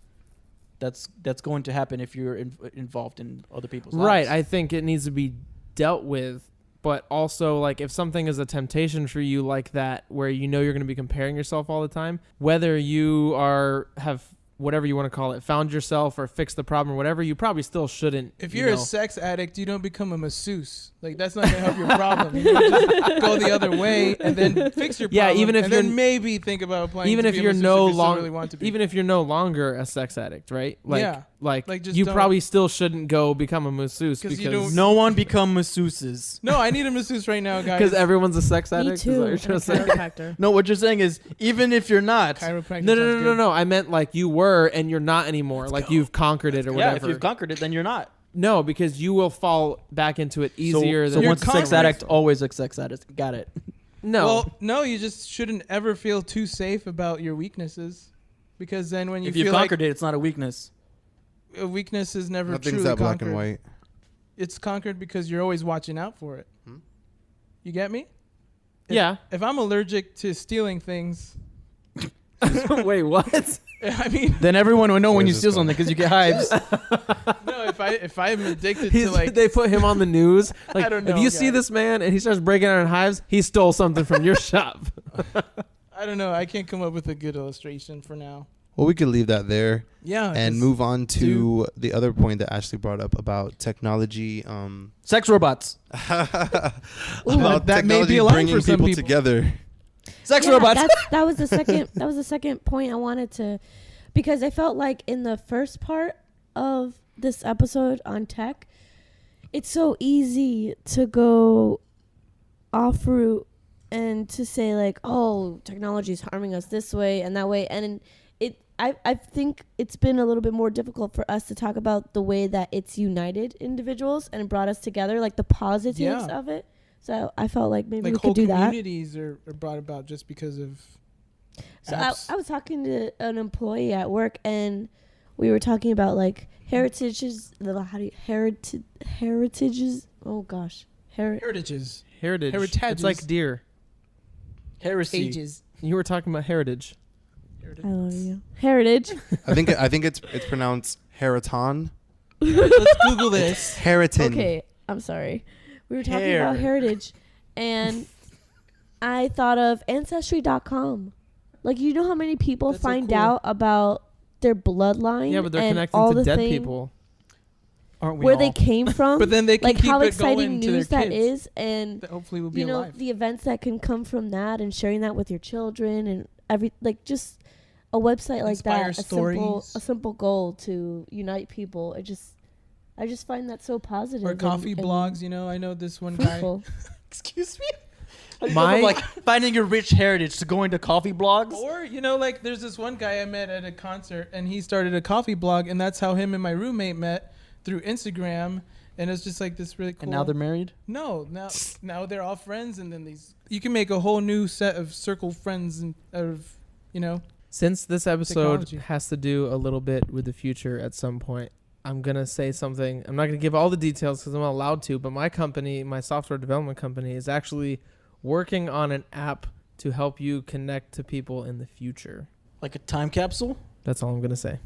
Speaker 6: That's going to happen if you're involved in other people's
Speaker 10: Right.
Speaker 6: lives.
Speaker 10: I think it needs to be dealt with, but also like if something is a temptation for you like that, where you're going to be comparing yourself all the time, whether you have whatever you want to call it, found yourself or fixed the problem or whatever, you probably still shouldn't.
Speaker 7: If
Speaker 10: you
Speaker 7: you're a
Speaker 10: know.
Speaker 7: sex addict, you don't become a masseuse. Like, that's not gonna help your problem. You just go the other way and then fix your
Speaker 10: Yeah,
Speaker 7: problem.
Speaker 10: even if
Speaker 7: and
Speaker 10: you're
Speaker 7: then maybe think about applying.
Speaker 10: even
Speaker 7: to
Speaker 10: if
Speaker 7: be a
Speaker 10: you're
Speaker 7: masseuse
Speaker 10: no
Speaker 7: if you still
Speaker 10: longer
Speaker 7: really want to be.
Speaker 10: even if you're no longer a sex addict, right? Like,
Speaker 7: Yeah. Like, just
Speaker 10: you
Speaker 7: don't-
Speaker 10: probably still shouldn't go become a masseuse
Speaker 7: 'Cause
Speaker 10: because
Speaker 7: you don't-
Speaker 6: No one become masseuses.
Speaker 7: No, I need a masseuse right now, guys.
Speaker 10: because everyone's a sex
Speaker 9: Me
Speaker 10: addict. Is that
Speaker 9: too.
Speaker 10: what you're
Speaker 9: and a
Speaker 10: trying to say?
Speaker 9: chiropractor.
Speaker 6: No, what you're saying is even if you're not,
Speaker 7: Chiropractor.
Speaker 10: No,
Speaker 7: sounds good.
Speaker 10: no. I meant like you were and you're not anymore. Like you've conquered it or
Speaker 6: yeah,
Speaker 10: whatever.
Speaker 6: if you've conquered it, then you're not.
Speaker 10: No, because you will fall back into it easier
Speaker 6: So
Speaker 10: than
Speaker 6: once a sex
Speaker 7: conquered-
Speaker 6: addict, always a sex addict. Got it.
Speaker 10: no.
Speaker 7: Well, no, you just shouldn't ever feel too safe about your weaknesses, because then when you
Speaker 6: If
Speaker 7: feel
Speaker 6: you've
Speaker 7: like
Speaker 6: conquered it, it's not a weakness.
Speaker 7: a weakness is never
Speaker 8: Nothing's
Speaker 7: truly
Speaker 8: that black
Speaker 7: conquered.
Speaker 8: and white.
Speaker 7: It's conquered because you're always watching out for it. You get me?
Speaker 10: yeah.
Speaker 7: If I'm allergic to stealing things,
Speaker 10: Wait, what?
Speaker 7: I mean,
Speaker 6: Then everyone will know when you
Speaker 8: Where's
Speaker 6: steal
Speaker 8: this
Speaker 6: something because you get hives.
Speaker 7: no, if I'm addicted to like,
Speaker 10: they put him on the news. Like,
Speaker 7: I don't know,
Speaker 10: if you see
Speaker 7: guys.
Speaker 10: this man and he starts breaking out in hives, he stole something from your shop.
Speaker 7: I don't know. I can't come up with a good illustration for now.
Speaker 8: Well, we could leave that there
Speaker 7: Yeah,
Speaker 8: and
Speaker 7: 'cause-
Speaker 8: move on to the other point that Ashley brought up about technology.
Speaker 6: Sex robots.
Speaker 8: About
Speaker 7: that may
Speaker 8: technology
Speaker 7: be a line
Speaker 8: bringing
Speaker 7: for some
Speaker 8: people
Speaker 7: people.
Speaker 8: together.
Speaker 6: Sex
Speaker 9: Yeah,
Speaker 6: robots.
Speaker 9: that was the second. That was the second point I wanted to, because I felt like in the first part of this episode on tech, it's so easy to go off route and to say like, oh, technology is harming us this way and that way, and I think it's been a little bit more difficult for us to talk about the way that it's united individuals and brought us together, like the positives
Speaker 7: Yeah.
Speaker 9: of it. So I felt like maybe
Speaker 7: like
Speaker 9: we
Speaker 7: whole
Speaker 9: could do that.
Speaker 7: communities are brought about just because of.
Speaker 9: So
Speaker 7: apps.
Speaker 9: I was talking to an employee at work, and we were talking about like heritages. Heritages. Oh gosh,
Speaker 7: heritages.
Speaker 10: Heritage.
Speaker 7: Heritages.
Speaker 10: It's like deer.
Speaker 6: Heresy.
Speaker 7: Ages.
Speaker 10: You were talking about heritage.
Speaker 9: I love you. Heritage.
Speaker 8: I think it's pronounced Heriton.
Speaker 7: Let's Google this.
Speaker 8: Heriton.
Speaker 9: Okay, I'm sorry. We were talking about heritage, and I thought of Ancestry.com. Like, you know how many people
Speaker 7: That's so
Speaker 9: find
Speaker 7: cool.
Speaker 9: out about their bloodline?
Speaker 10: Yeah, but they're
Speaker 9: and
Speaker 10: connecting
Speaker 9: all
Speaker 10: to
Speaker 9: the
Speaker 10: dead
Speaker 9: thing,
Speaker 10: people.
Speaker 6: Aren't we
Speaker 9: where
Speaker 6: all?
Speaker 9: they came from.
Speaker 7: But then they can
Speaker 9: like
Speaker 7: keep
Speaker 9: how
Speaker 7: it
Speaker 9: exciting
Speaker 7: going to
Speaker 9: news
Speaker 7: their
Speaker 9: that
Speaker 7: kids.
Speaker 9: is, and
Speaker 7: That hopefully will be
Speaker 9: you know
Speaker 7: alive.
Speaker 9: the events that can come from that, and sharing that with your children, and just a website like
Speaker 7: Inspire
Speaker 9: that.
Speaker 7: stories.
Speaker 9: A simple goal to unite people. I just find that so positive.
Speaker 7: Or
Speaker 9: and-
Speaker 7: coffee
Speaker 9: and
Speaker 7: blogs, you know. I know this one guy.
Speaker 9: fruitful.
Speaker 6: Excuse me. How do you go from, like finding your rich heritage to going to coffee blogs.
Speaker 7: Or, you know, like there's this one guy I met at a concert, and he started a coffee blog, and that's how him and my roommate met through Instagram. And it's just like this really cool.
Speaker 6: And now they're married.
Speaker 7: No, now they're all friends, and then you can make a whole new set of circle friends and of, you know.
Speaker 10: Since this episode
Speaker 7: Technology.
Speaker 10: has to do a little bit with the future at some point, I'm going to say something. I'm not going to give all the details because I'm not allowed to, but my company, my software development company, is actually working on an app to help you connect to people in the future.
Speaker 6: Like a time capsule.
Speaker 10: That's all I'm going to say.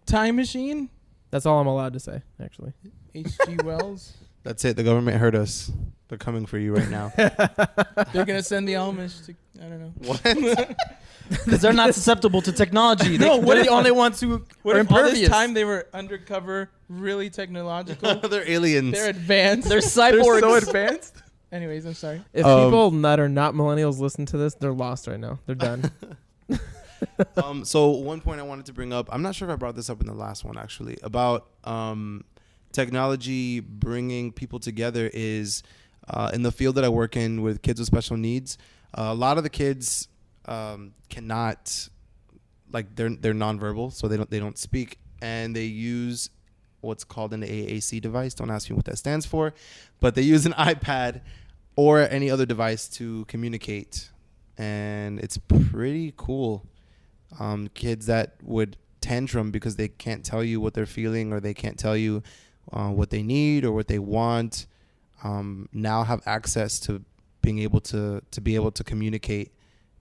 Speaker 7: Time Machine,
Speaker 10: That's all I'm allowed to say, actually.
Speaker 7: H.G. Wells.
Speaker 8: That's it. The government heard us. They're coming for you right now.
Speaker 7: They're going to send the Amish to, I don't know.
Speaker 8: What?
Speaker 6: Because they're not susceptible to technology.
Speaker 7: No,
Speaker 6: They're
Speaker 7: what
Speaker 6: the
Speaker 7: if-
Speaker 6: only ones who
Speaker 7: What
Speaker 6: are
Speaker 7: if all
Speaker 6: impervious.
Speaker 7: this time they were undercover, really technological?
Speaker 8: They're aliens.
Speaker 7: They're advanced.
Speaker 6: They're
Speaker 7: They're
Speaker 6: cyborgs.
Speaker 7: so advanced. Anyways, I'm sorry.
Speaker 10: If people that are not millennials listen to this, they're lost right now. They're done.
Speaker 8: So one point I wanted to bring up, I'm not sure if I brought this up in the last one actually, about technology bringing people together is in the field that I work in with kids with special needs. A lot of the kids cannot, like they're nonverbal, so they don't speak, and they use what's called an AAC device. Don't ask me what that stands for, but they use an iPad or any other device to communicate, and it's pretty cool. Kids that would tantrum because they can't tell you what they're feeling, or they can't tell you what they need or what they want, now have access to being able to communicate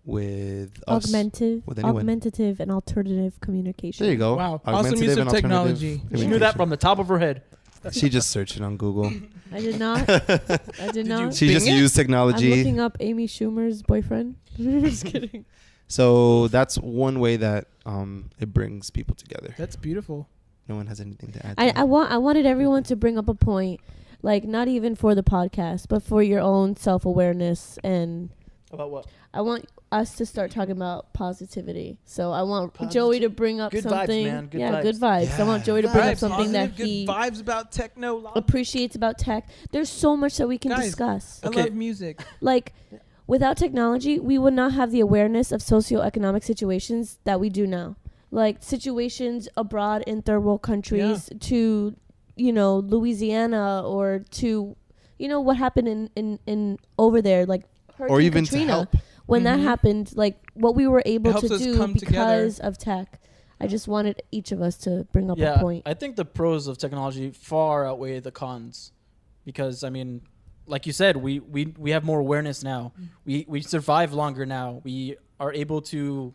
Speaker 8: with us, with anyone.
Speaker 9: Augmentative and alternative communication.
Speaker 8: There you go.
Speaker 7: Wow. Awesome
Speaker 8: Augmentative
Speaker 7: use of
Speaker 8: and alternative
Speaker 7: technology.
Speaker 6: She knew
Speaker 8: communication.
Speaker 6: that from the top of her head.
Speaker 8: She just searched it on Google.
Speaker 9: I did not. I did not.
Speaker 8: She just
Speaker 7: Bing it?
Speaker 8: used
Speaker 9: I'm
Speaker 8: technology.
Speaker 9: looking up Amy Schumer's boyfriend. Just kidding.
Speaker 8: So that's one way that it brings people together.
Speaker 7: That's beautiful.
Speaker 8: No one has anything to add to
Speaker 9: I
Speaker 8: that.
Speaker 9: wanted everyone to bring up a point, like not even for the podcast, but for your own self-awareness, and
Speaker 6: About what?
Speaker 9: I want us to start talking about positivity. So I want
Speaker 6: Positive.
Speaker 9: Joey to bring up
Speaker 6: Good vibes,
Speaker 9: something.
Speaker 6: man. Good
Speaker 9: yeah,
Speaker 6: vibes.
Speaker 9: good vibes. I want Joey to bring up something that
Speaker 7: Positive,
Speaker 9: he
Speaker 7: good vibes about techno.
Speaker 9: appreciates about tech. There's so much that we can
Speaker 7: Guys,
Speaker 9: discuss.
Speaker 7: I
Speaker 6: Okay.
Speaker 7: love music.
Speaker 9: Like, without technology, we would not have the awareness of socioeconomic situations that we do now. Like situations abroad in third world countries to, you know, Louisiana, or to, you know, what happened in over there, like Hurricane
Speaker 8: Or even
Speaker 9: Katrina.
Speaker 8: to help.
Speaker 9: When that
Speaker 7: Mhm.
Speaker 9: happened, like what we were able
Speaker 7: helps
Speaker 9: to
Speaker 7: us
Speaker 9: do
Speaker 7: come
Speaker 9: because of tech. I just wanted each of us to bring up a
Speaker 6: Yeah,
Speaker 9: point.
Speaker 6: I think the pros of technology far outweigh the cons, because I mean, like you said, we have more awareness now. We survive longer now. We are able to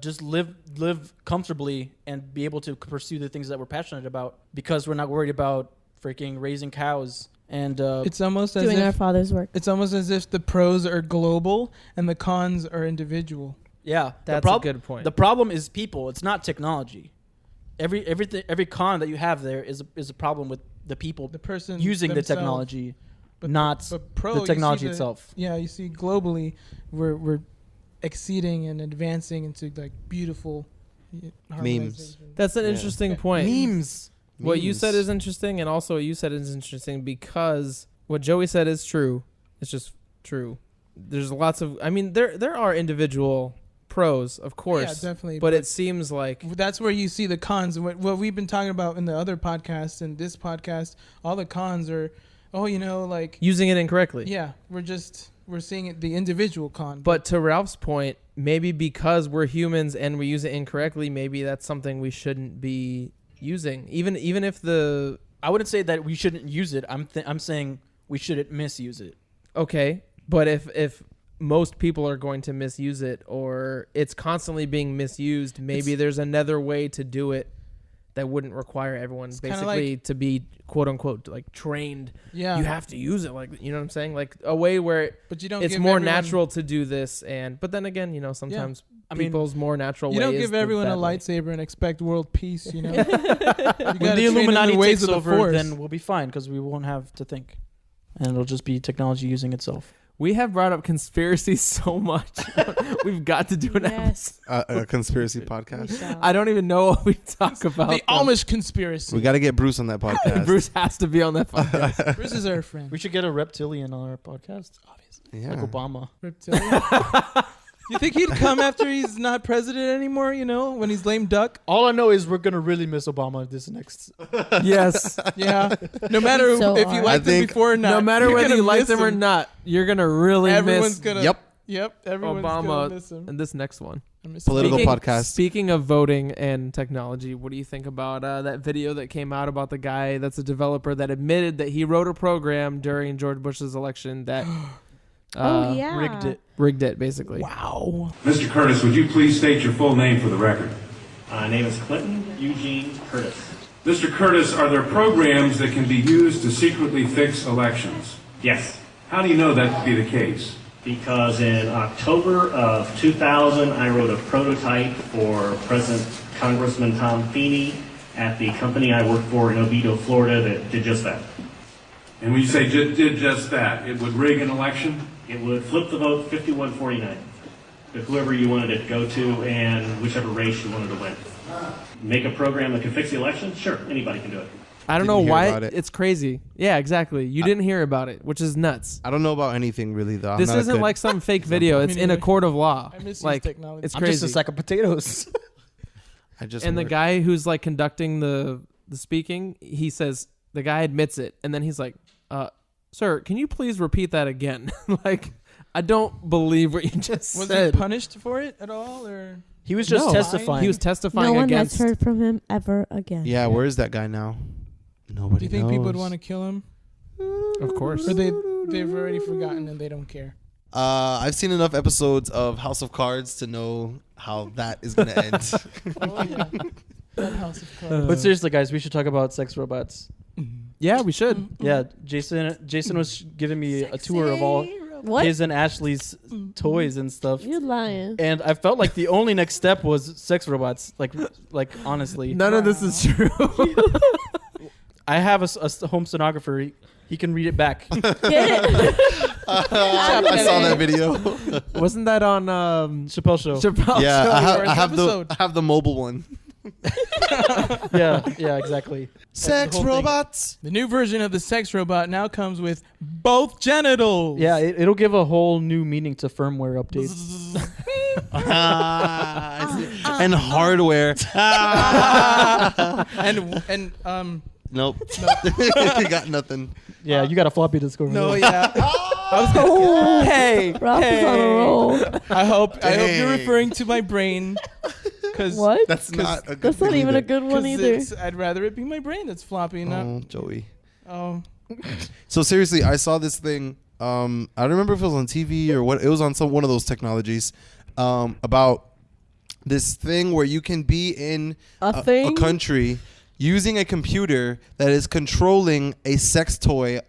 Speaker 6: just live comfortably and be able to pursue the things that we're passionate about because we're not worried about freaking raising cows. And
Speaker 7: it's almost as
Speaker 9: doing
Speaker 7: if
Speaker 9: our father's work.
Speaker 7: It's almost as if the pros are global and the cons are individual.
Speaker 6: Yeah,
Speaker 10: that's a good point.
Speaker 6: The problem is people. It's not technology. Every con that you have there is a problem with the people,
Speaker 7: the person
Speaker 6: using
Speaker 7: themselves.
Speaker 6: the technology, not the technology itself.
Speaker 7: Yeah, you see, globally, we're exceeding and advancing into like beautiful
Speaker 8: memes.
Speaker 10: That's an interesting point.
Speaker 6: Memes.
Speaker 10: What you said is interesting, and also what you said is interesting because what Joey said is true. It's just true. There's lots of. I mean, there are individual pros, of course.
Speaker 7: Yeah, definitely.
Speaker 10: But it seems like
Speaker 7: that's where you see the cons. What we've been talking about in the other podcasts and this podcast, all the cons are, like
Speaker 10: using it incorrectly.
Speaker 7: Yeah, we're seeing it the individual con.
Speaker 10: But to Ralph's point, maybe because we're humans and we use it incorrectly, maybe that's something we shouldn't be using. Even if
Speaker 6: I wouldn't say that we shouldn't use it. I'm saying we shouldn't misuse it.
Speaker 10: Okay, but if most people are going to misuse it or it's constantly being misused, maybe there's another way to do it that wouldn't require everyone basically to be quote unquote like trained.
Speaker 7: Yeah,
Speaker 10: you have to use it, like, you know what I'm saying, like a way where
Speaker 7: but you don't
Speaker 10: it's
Speaker 7: give
Speaker 10: more
Speaker 7: everyone
Speaker 10: natural to do this. But then again, sometimes people's more natural way.
Speaker 7: You don't
Speaker 10: is
Speaker 7: give
Speaker 10: the
Speaker 7: everyone a
Speaker 10: bad way.
Speaker 7: lightsaber and expect world peace. When
Speaker 6: the Illuminati takes over, then we'll be fine because we won't have to think, and it'll just be technology using itself.
Speaker 10: We have brought up conspiracy so much. We've got to do an episode.
Speaker 8: A conspiracy podcast.
Speaker 10: I don't even know what we talk about.
Speaker 7: The Amish conspiracy.
Speaker 8: We got to get Bruce on that podcast.
Speaker 10: Bruce has to be on that podcast.
Speaker 7: Bruce is our friend.
Speaker 6: We should get a reptilian on our podcast, obviously.
Speaker 8: Yeah.
Speaker 6: Like Obama.
Speaker 7: Reptilian? You think he'd come after he's not president anymore, when he's lame duck?
Speaker 6: All I know is we're going to really miss Obama this next.
Speaker 10: Yes.
Speaker 7: Yeah. No matter if you liked him before or not.
Speaker 10: No matter whether you liked him or not, you're going to really
Speaker 7: everyone's
Speaker 10: miss
Speaker 7: gonna, Yep. Everyone's
Speaker 10: Obama
Speaker 7: gonna miss him.
Speaker 10: and this next one.
Speaker 8: Political podcast.
Speaker 10: Speaking of voting and technology, what do you think about that video that came out about the guy that's a developer that admitted that he wrote a program during George Bush's election that rigged it basically?
Speaker 6: Wow.
Speaker 11: Mr. Curtis, would you please state your full name for the record?
Speaker 12: My name is Clinton Eugene Curtis.
Speaker 11: Mr. Curtis, are there programs that can be used to secretly fix elections?
Speaker 12: Yes.
Speaker 11: How do you know that to be the case?
Speaker 12: Because in October of 2000, I wrote a prototype for President Congressman Tom Feeney at the company I work for in Oviedo, Florida, that did just that.
Speaker 11: And when you say did just that, it would rig an election?
Speaker 12: It would flip the vote 51-49 to whoever you wanted it to go to and whichever race you wanted to win. Make a program that could fix the election? Sure, anybody can do it.
Speaker 10: I don't know why it's crazy. Yeah, exactly. You didn't hear about it, which is nuts.
Speaker 8: I don't know about anything really though.
Speaker 10: This isn't like some fake video. It's in a court of law.
Speaker 7: I miss
Speaker 10: like
Speaker 7: technology.
Speaker 10: it's
Speaker 6: I'm
Speaker 10: crazy.
Speaker 6: just a sack of potatoes.
Speaker 10: The guy who's like conducting the speaking, he says the guy admits it, and then he's like, "Sir, can you please repeat that again?" Like, I don't believe what you just said.
Speaker 7: Was he punished for it at all, or
Speaker 6: he was just testifying?
Speaker 10: He was testifying
Speaker 9: No one
Speaker 10: against.
Speaker 9: has heard from him ever again.
Speaker 8: Yeah, where is that guy now? Nobody
Speaker 7: do you think
Speaker 8: knows.
Speaker 7: people would want to kill him?
Speaker 10: Of course.
Speaker 7: Or they've already forgotten and they don't care.
Speaker 8: I've seen enough episodes of House of Cards to know how that is going to end.
Speaker 7: Oh yeah, that House of Cards.
Speaker 6: But seriously, guys, we should talk about sex robots.
Speaker 10: Yeah, we should.
Speaker 6: Yeah, Jason was giving me a tour of all his and Ashley's toys and stuff.
Speaker 9: You're lying.
Speaker 6: And I felt like the only next step was sex robots. Like honestly,
Speaker 10: None of this is true.
Speaker 6: I have a home stenographer. He can read it back.
Speaker 9: Get it?
Speaker 8: I saw that video.
Speaker 10: Wasn't that on
Speaker 6: Chappelle Show?
Speaker 10: Chappelle
Speaker 8: Yeah,
Speaker 10: Show?
Speaker 8: I have the mobile one.
Speaker 6: yeah, exactly.
Speaker 8: Sex
Speaker 6: The whole
Speaker 8: robots.
Speaker 7: The new version of the sex robot now comes with both genitals.
Speaker 6: Yeah, it'll give a whole new meaning to firmware updates.
Speaker 8: And hardware.
Speaker 7: and
Speaker 8: Nope. You got nothing.
Speaker 6: Yeah, you got a floppy disk over
Speaker 7: no,
Speaker 6: there.
Speaker 7: yeah. I was going. Hey,
Speaker 9: Ralph is on a roll.
Speaker 7: I hope you're
Speaker 8: Dang.
Speaker 7: referring to my brain. Cause
Speaker 9: What?
Speaker 8: That's not a good
Speaker 9: That's not
Speaker 8: thing
Speaker 9: even a
Speaker 8: either.
Speaker 9: good one either.
Speaker 7: I'd rather it be my brain that's floppy, not.
Speaker 8: Oh, Joey.
Speaker 7: Oh.
Speaker 8: So seriously, I saw this thing. I don't remember if it was on TV or what. It was on one of those technologies about this thing where you can be in
Speaker 9: A thing?
Speaker 8: a country using a computer that is controlling a sex toy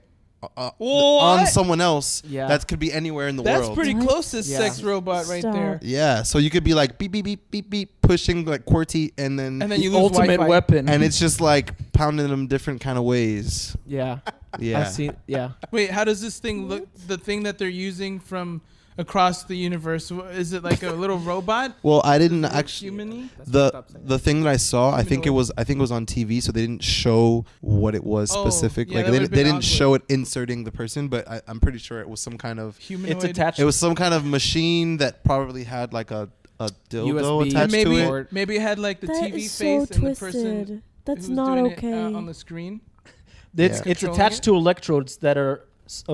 Speaker 8: on someone else that could be anywhere in the world.
Speaker 7: That's pretty close to sex robot right there.
Speaker 8: Yeah, so you could be like beep beep beep beep beep pushing like QWERTY and then
Speaker 6: the
Speaker 7: you lose
Speaker 6: ultimate
Speaker 7: Wi-Fi.
Speaker 6: weapon,
Speaker 8: and it's just like pounding them different kind of ways.
Speaker 10: Yeah.
Speaker 8: Yeah.
Speaker 10: I've seen. Yeah.
Speaker 7: Wait, how does this thing look? The thing that they're using from across the universe, is it like a little robot?
Speaker 8: Well, I didn't actually.
Speaker 7: Human-y?
Speaker 8: The thing that I saw, I think it was on TV, so they didn't show what it was specific.
Speaker 7: yeah,
Speaker 8: like
Speaker 7: that
Speaker 8: they
Speaker 7: would've
Speaker 8: didn't
Speaker 7: been awkward.
Speaker 8: show it inserting the person, but I'm pretty sure it was some kind of
Speaker 7: Humanoid?
Speaker 6: it's attached.
Speaker 8: It was some kind of machine that probably had like a dildo
Speaker 10: USB.
Speaker 8: attached
Speaker 7: maybe
Speaker 8: to it.
Speaker 7: maybe it had like the
Speaker 9: That
Speaker 7: TV
Speaker 9: is so
Speaker 7: face and the person
Speaker 9: twisted. That's
Speaker 7: who's
Speaker 9: not
Speaker 7: doing
Speaker 9: okay.
Speaker 7: it, on the screen.
Speaker 6: It's
Speaker 7: Controlling
Speaker 6: attached
Speaker 7: it?
Speaker 6: to electrodes that are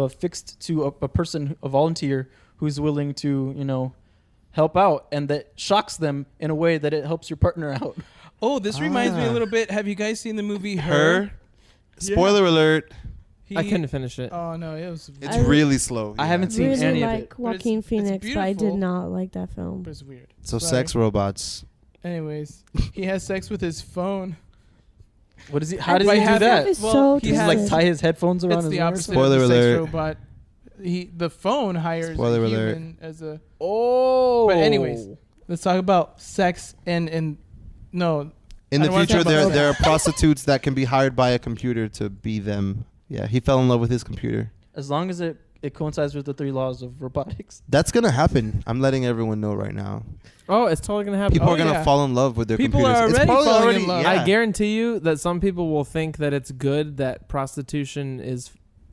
Speaker 6: fixed to a person, a volunteer who's willing to, help out, and that shocks them in a way that it helps your partner out.
Speaker 7: Oh, this reminds me a little bit. Have you guys seen the movie
Speaker 8: Her. Spoiler alert.
Speaker 10: I couldn't finish it.
Speaker 7: Oh no, it was.
Speaker 8: It's really slow.
Speaker 6: I haven't seen
Speaker 9: really
Speaker 6: any of
Speaker 9: like
Speaker 6: it.
Speaker 9: Joaquin Phoenix, but I did
Speaker 7: beautiful.
Speaker 9: not like that film.
Speaker 7: But it's weird.
Speaker 8: So
Speaker 7: Sorry.
Speaker 8: sex robots.
Speaker 7: Anyways, he has sex with his phone.
Speaker 6: What is he? How does
Speaker 7: By
Speaker 6: he do
Speaker 7: half-
Speaker 6: that?
Speaker 9: It's
Speaker 7: Well,
Speaker 9: so
Speaker 7: he
Speaker 6: Does he
Speaker 7: has-
Speaker 6: like
Speaker 9: twisted.
Speaker 6: tie his headphones around
Speaker 7: It's
Speaker 6: his
Speaker 7: the
Speaker 6: arm?
Speaker 7: opposite
Speaker 8: Spoiler
Speaker 7: of the
Speaker 8: alert.
Speaker 7: sex robot. The phone hires
Speaker 8: Spoiler
Speaker 7: a
Speaker 8: alert.
Speaker 7: human as a.
Speaker 6: Oh.
Speaker 7: But anyways, let's talk about sex and no.
Speaker 8: In
Speaker 7: I
Speaker 8: the
Speaker 7: don't wanna
Speaker 8: future,
Speaker 7: talk about
Speaker 8: there are prostitutes that can be hired by a computer to be them. Yeah, he fell in love with his computer.
Speaker 6: As long as it coincides with the 3 laws of robotics.
Speaker 8: That's gonna happen. I'm letting everyone know right now.
Speaker 10: Oh, it's totally gonna happen.
Speaker 8: People
Speaker 7: Oh,
Speaker 8: are gonna
Speaker 7: yeah.
Speaker 8: fall in love with their
Speaker 7: People
Speaker 8: computers.
Speaker 7: are
Speaker 8: It's
Speaker 7: already
Speaker 8: probably
Speaker 7: falling in love.
Speaker 8: yeah.
Speaker 10: I guarantee you that some people will think that it's good that prostitution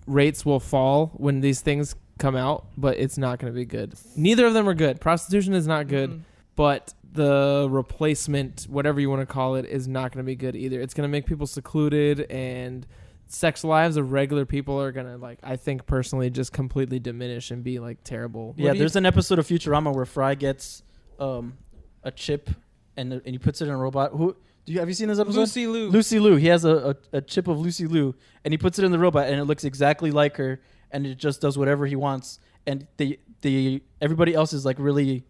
Speaker 10: rates will fall when these things come out, but it's not going to be good. Neither of them are good. Prostitution is not good, but the replacement, whatever you want to call it, is not going to be good either. It's going to make people secluded, and sex lives of regular people are going to, I think personally, just completely diminish and be terrible.
Speaker 6: Yeah, there's an episode of Futurama where Fry gets a chip and he puts it in a robot. Have you seen this episode?
Speaker 7: Lucy Liu.
Speaker 6: Lucy Liu. He has a chip of Lucy Liu, and he puts it in the robot, and it looks exactly like her, and it just does whatever he wants. And everybody else is really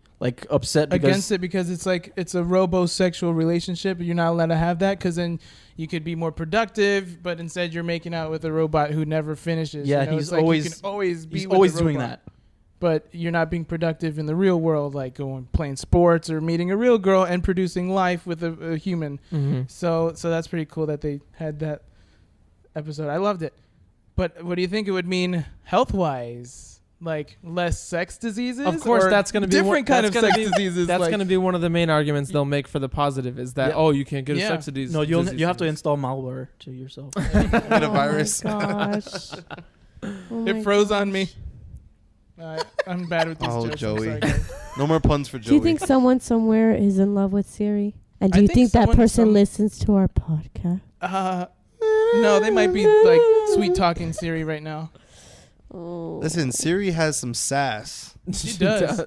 Speaker 6: upset
Speaker 7: against it because it's it's a robosexual relationship. You're not allowed to have that because then you could be more productive, but instead you're making out with a robot who never finishes.
Speaker 6: Yeah,
Speaker 7: you know?
Speaker 6: he's
Speaker 7: It's
Speaker 6: always
Speaker 7: you can always be
Speaker 6: he's
Speaker 7: with
Speaker 6: always
Speaker 7: the
Speaker 6: doing
Speaker 7: robot,
Speaker 6: that.
Speaker 7: But you're not being productive in the real world, like playing sports or meeting a real girl and producing life with a human.
Speaker 10: Mm-hmm.
Speaker 7: So that's pretty cool that they had that episode. I loved it. But what do you think it would mean health-wise? Less sex diseases?
Speaker 10: Of course,
Speaker 7: or
Speaker 10: that's going to be
Speaker 7: different kind of sex diseases.
Speaker 10: That's going to be one of the main arguments they'll make for the positive is that you can't get a sex disease.
Speaker 6: No, you have to install malware to yourself.
Speaker 8: Get a virus.
Speaker 9: Oh my gosh.
Speaker 7: It froze on me. I'm bad with these
Speaker 8: Oh,
Speaker 7: jokes.
Speaker 8: Joey.
Speaker 7: I'm sorry.
Speaker 8: No more puns for Joey.
Speaker 9: Do you think someone somewhere is in love with Siri? And do
Speaker 7: I
Speaker 9: you
Speaker 7: think
Speaker 9: think that
Speaker 7: someone
Speaker 9: person listens to our podcast?
Speaker 7: No, they might be sweet talking Siri right now.
Speaker 9: Oh.
Speaker 8: Listen, Siri has some sass.
Speaker 7: She does.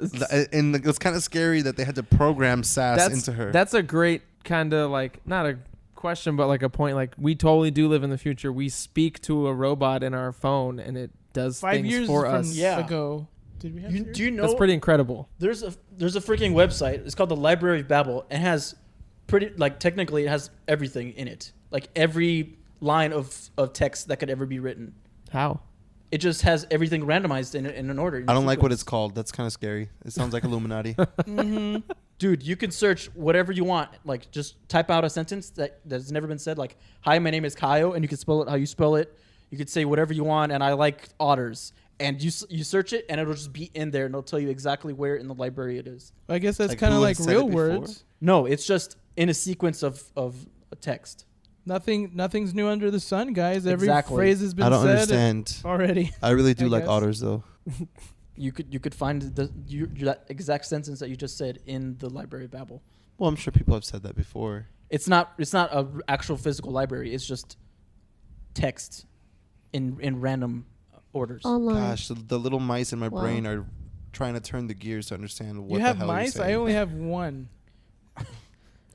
Speaker 8: And it's kind of scary that they had to program sass into her.
Speaker 10: That's a great kind of not a question, but a point. We totally do live in the future. We speak to a robot in our phone, and it does
Speaker 7: 5
Speaker 10: things
Speaker 7: years
Speaker 10: for
Speaker 7: from
Speaker 10: us.
Speaker 7: ago. Did we have Siri?
Speaker 6: Do you know?
Speaker 10: That's pretty incredible.
Speaker 6: There's a freaking website. It's called the Library of Babel. It has technically it has everything in it. Every line of text that could ever be written.
Speaker 10: How?
Speaker 6: It just has everything randomized in an order.
Speaker 8: I don't like what it's called. That's kind of scary. It sounds like Illuminati.
Speaker 6: Dude, you can search whatever you want. Just type out a sentence that's never been said. Hi, my name is Kaio, and you can spell it how you spell it. You could say whatever you want, and I like otters. And you search it, and it'll just be in there, and it'll tell you exactly where in the library it is.
Speaker 7: I guess that's
Speaker 8: Like
Speaker 7: kind of
Speaker 8: who
Speaker 7: like
Speaker 8: had said
Speaker 7: real
Speaker 8: it before?
Speaker 7: words.
Speaker 6: No, it's just in a sequence of a text.
Speaker 7: Nothing's new under the sun, guys. Every
Speaker 6: Exactly.
Speaker 7: phrase has been
Speaker 8: I don't
Speaker 7: said
Speaker 8: understand.
Speaker 7: already.
Speaker 8: I really do
Speaker 7: I
Speaker 8: like
Speaker 7: guess.
Speaker 8: otters, though.
Speaker 6: You could find that exact sentence that you just said in the Library of Babel.
Speaker 8: Well, I'm sure people have said that before.
Speaker 6: It's not a actual physical library. It's just text in random orders.
Speaker 9: Online.
Speaker 8: Gosh, the little mice in my
Speaker 9: Wow.
Speaker 8: brain are trying to turn the gears to understand what
Speaker 7: You
Speaker 8: the
Speaker 7: have
Speaker 8: hell
Speaker 7: mice?
Speaker 8: you're
Speaker 7: I
Speaker 8: saying.
Speaker 7: only have one.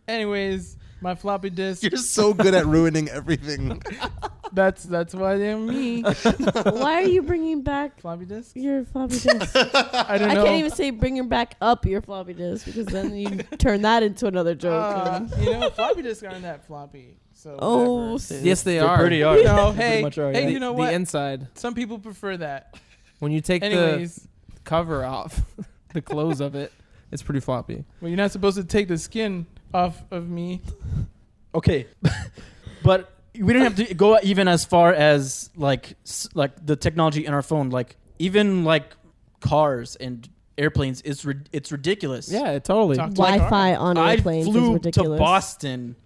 Speaker 7: Anyways, my floppy disk.
Speaker 8: You're so good at ruining everything.
Speaker 7: That's why they're me.
Speaker 9: Why are you bringing back
Speaker 7: Floppy disk?
Speaker 9: your floppy disk?
Speaker 7: I don't
Speaker 9: I
Speaker 7: know.
Speaker 9: can't even say bringing back up your floppy disk because then you turn that into another joke.
Speaker 7: Floppy disks aren't that floppy. So
Speaker 9: Oh,
Speaker 7: whatever.
Speaker 10: Yes, they are.
Speaker 6: Pretty are.
Speaker 7: You know,
Speaker 6: They pretty
Speaker 7: hey,
Speaker 6: much are,
Speaker 7: hey,
Speaker 6: yeah.
Speaker 7: you know what?
Speaker 10: The inside.
Speaker 7: Some people prefer that.
Speaker 10: When you take
Speaker 7: Anyways,
Speaker 10: the cover off, the close of it, it's pretty floppy.
Speaker 7: well, you're not supposed to take the skin off of me.
Speaker 6: Okay, but we don't have to go even as far as like the technology in our phone. Like even like cars and airplanes, it's ridiculous.
Speaker 10: Yeah, totally.
Speaker 7: Talk to my
Speaker 9: Wi-Fi
Speaker 7: car.
Speaker 9: on
Speaker 6: I
Speaker 9: airplanes is
Speaker 6: flew
Speaker 9: ridiculous.
Speaker 6: to Boston.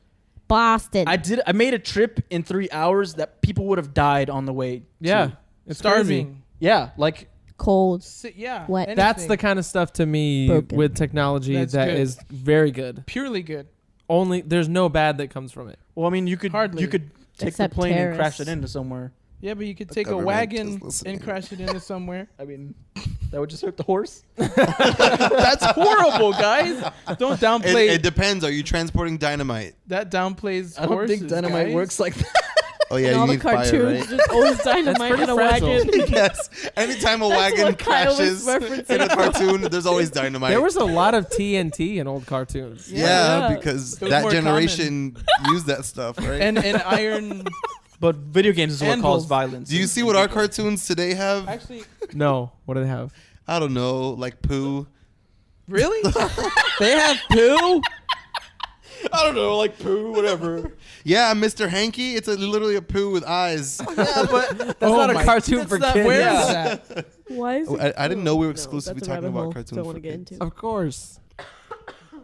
Speaker 9: Boston.
Speaker 6: I made a trip in 3 hours that people would have died on the way.
Speaker 10: Yeah,
Speaker 6: to.
Speaker 10: it's crazy.
Speaker 7: Starving.
Speaker 6: Yeah, like
Speaker 9: Cold.
Speaker 7: Yeah.
Speaker 9: Wet.
Speaker 7: anything.
Speaker 10: That's the kind of stuff to me
Speaker 9: Broken.
Speaker 10: with technology
Speaker 7: That's
Speaker 10: that
Speaker 7: good.
Speaker 10: is very good.
Speaker 7: Purely good.
Speaker 10: Only there's no bad that comes from it.
Speaker 6: well, I mean, you could
Speaker 7: Hardly.
Speaker 6: take
Speaker 9: Except
Speaker 6: the plane and
Speaker 9: terrorists.
Speaker 6: crash it into somewhere.
Speaker 7: Yeah, but you could take a
Speaker 8: government
Speaker 7: wagon
Speaker 8: is listening.
Speaker 7: and crash it into somewhere.
Speaker 6: I mean, that would just hurt the horse.
Speaker 7: That's horrible, guys. Don't downplay.
Speaker 8: It depends. Are you transporting dynamite?
Speaker 7: That downplays
Speaker 6: I don't
Speaker 7: horses,
Speaker 6: think dynamite
Speaker 7: guys.
Speaker 6: works like that.
Speaker 8: Oh yeah,
Speaker 9: and
Speaker 8: you
Speaker 9: all the
Speaker 8: need fire,
Speaker 9: cartoons
Speaker 8: right?
Speaker 9: just always dynamite
Speaker 10: pretty
Speaker 9: in a
Speaker 10: fragile.
Speaker 9: wagon.
Speaker 8: Yes. Anytime a
Speaker 9: That's
Speaker 8: wagon
Speaker 9: what Kyle was
Speaker 8: crashes
Speaker 9: referencing.
Speaker 8: in a cartoon, there's always dynamite.
Speaker 10: There was a lot of TNT in old cartoons.
Speaker 8: yeah,
Speaker 9: Yeah.
Speaker 8: because
Speaker 7: It was
Speaker 8: that
Speaker 7: more
Speaker 8: generation used that stuff, right?
Speaker 7: and iron.
Speaker 6: But video games is what
Speaker 7: Anvils.
Speaker 6: causes violence.
Speaker 8: Do you see what our cartoons today have?
Speaker 7: Actually,
Speaker 10: No, what do they have?
Speaker 8: I don't know, like poo.
Speaker 7: really?
Speaker 10: They have poo.
Speaker 6: I don't know, like poo, whatever.
Speaker 8: Yeah, Mr. Hanky. It's literally a poo with eyes.
Speaker 10: Yeah, but that's
Speaker 7: Oh
Speaker 10: not a
Speaker 7: my-
Speaker 10: cartoon
Speaker 7: that's
Speaker 10: for
Speaker 7: not-
Speaker 10: kids.
Speaker 7: Where is
Speaker 10: Yeah.
Speaker 7: that?
Speaker 9: Why is it?
Speaker 8: I didn't know we were
Speaker 9: No,
Speaker 8: exclusively
Speaker 9: that's a
Speaker 8: talking
Speaker 9: rabbit
Speaker 8: about
Speaker 9: hole.
Speaker 8: cartoons
Speaker 9: Don't
Speaker 8: for
Speaker 9: want to get
Speaker 8: kids.
Speaker 9: into.
Speaker 10: Of course.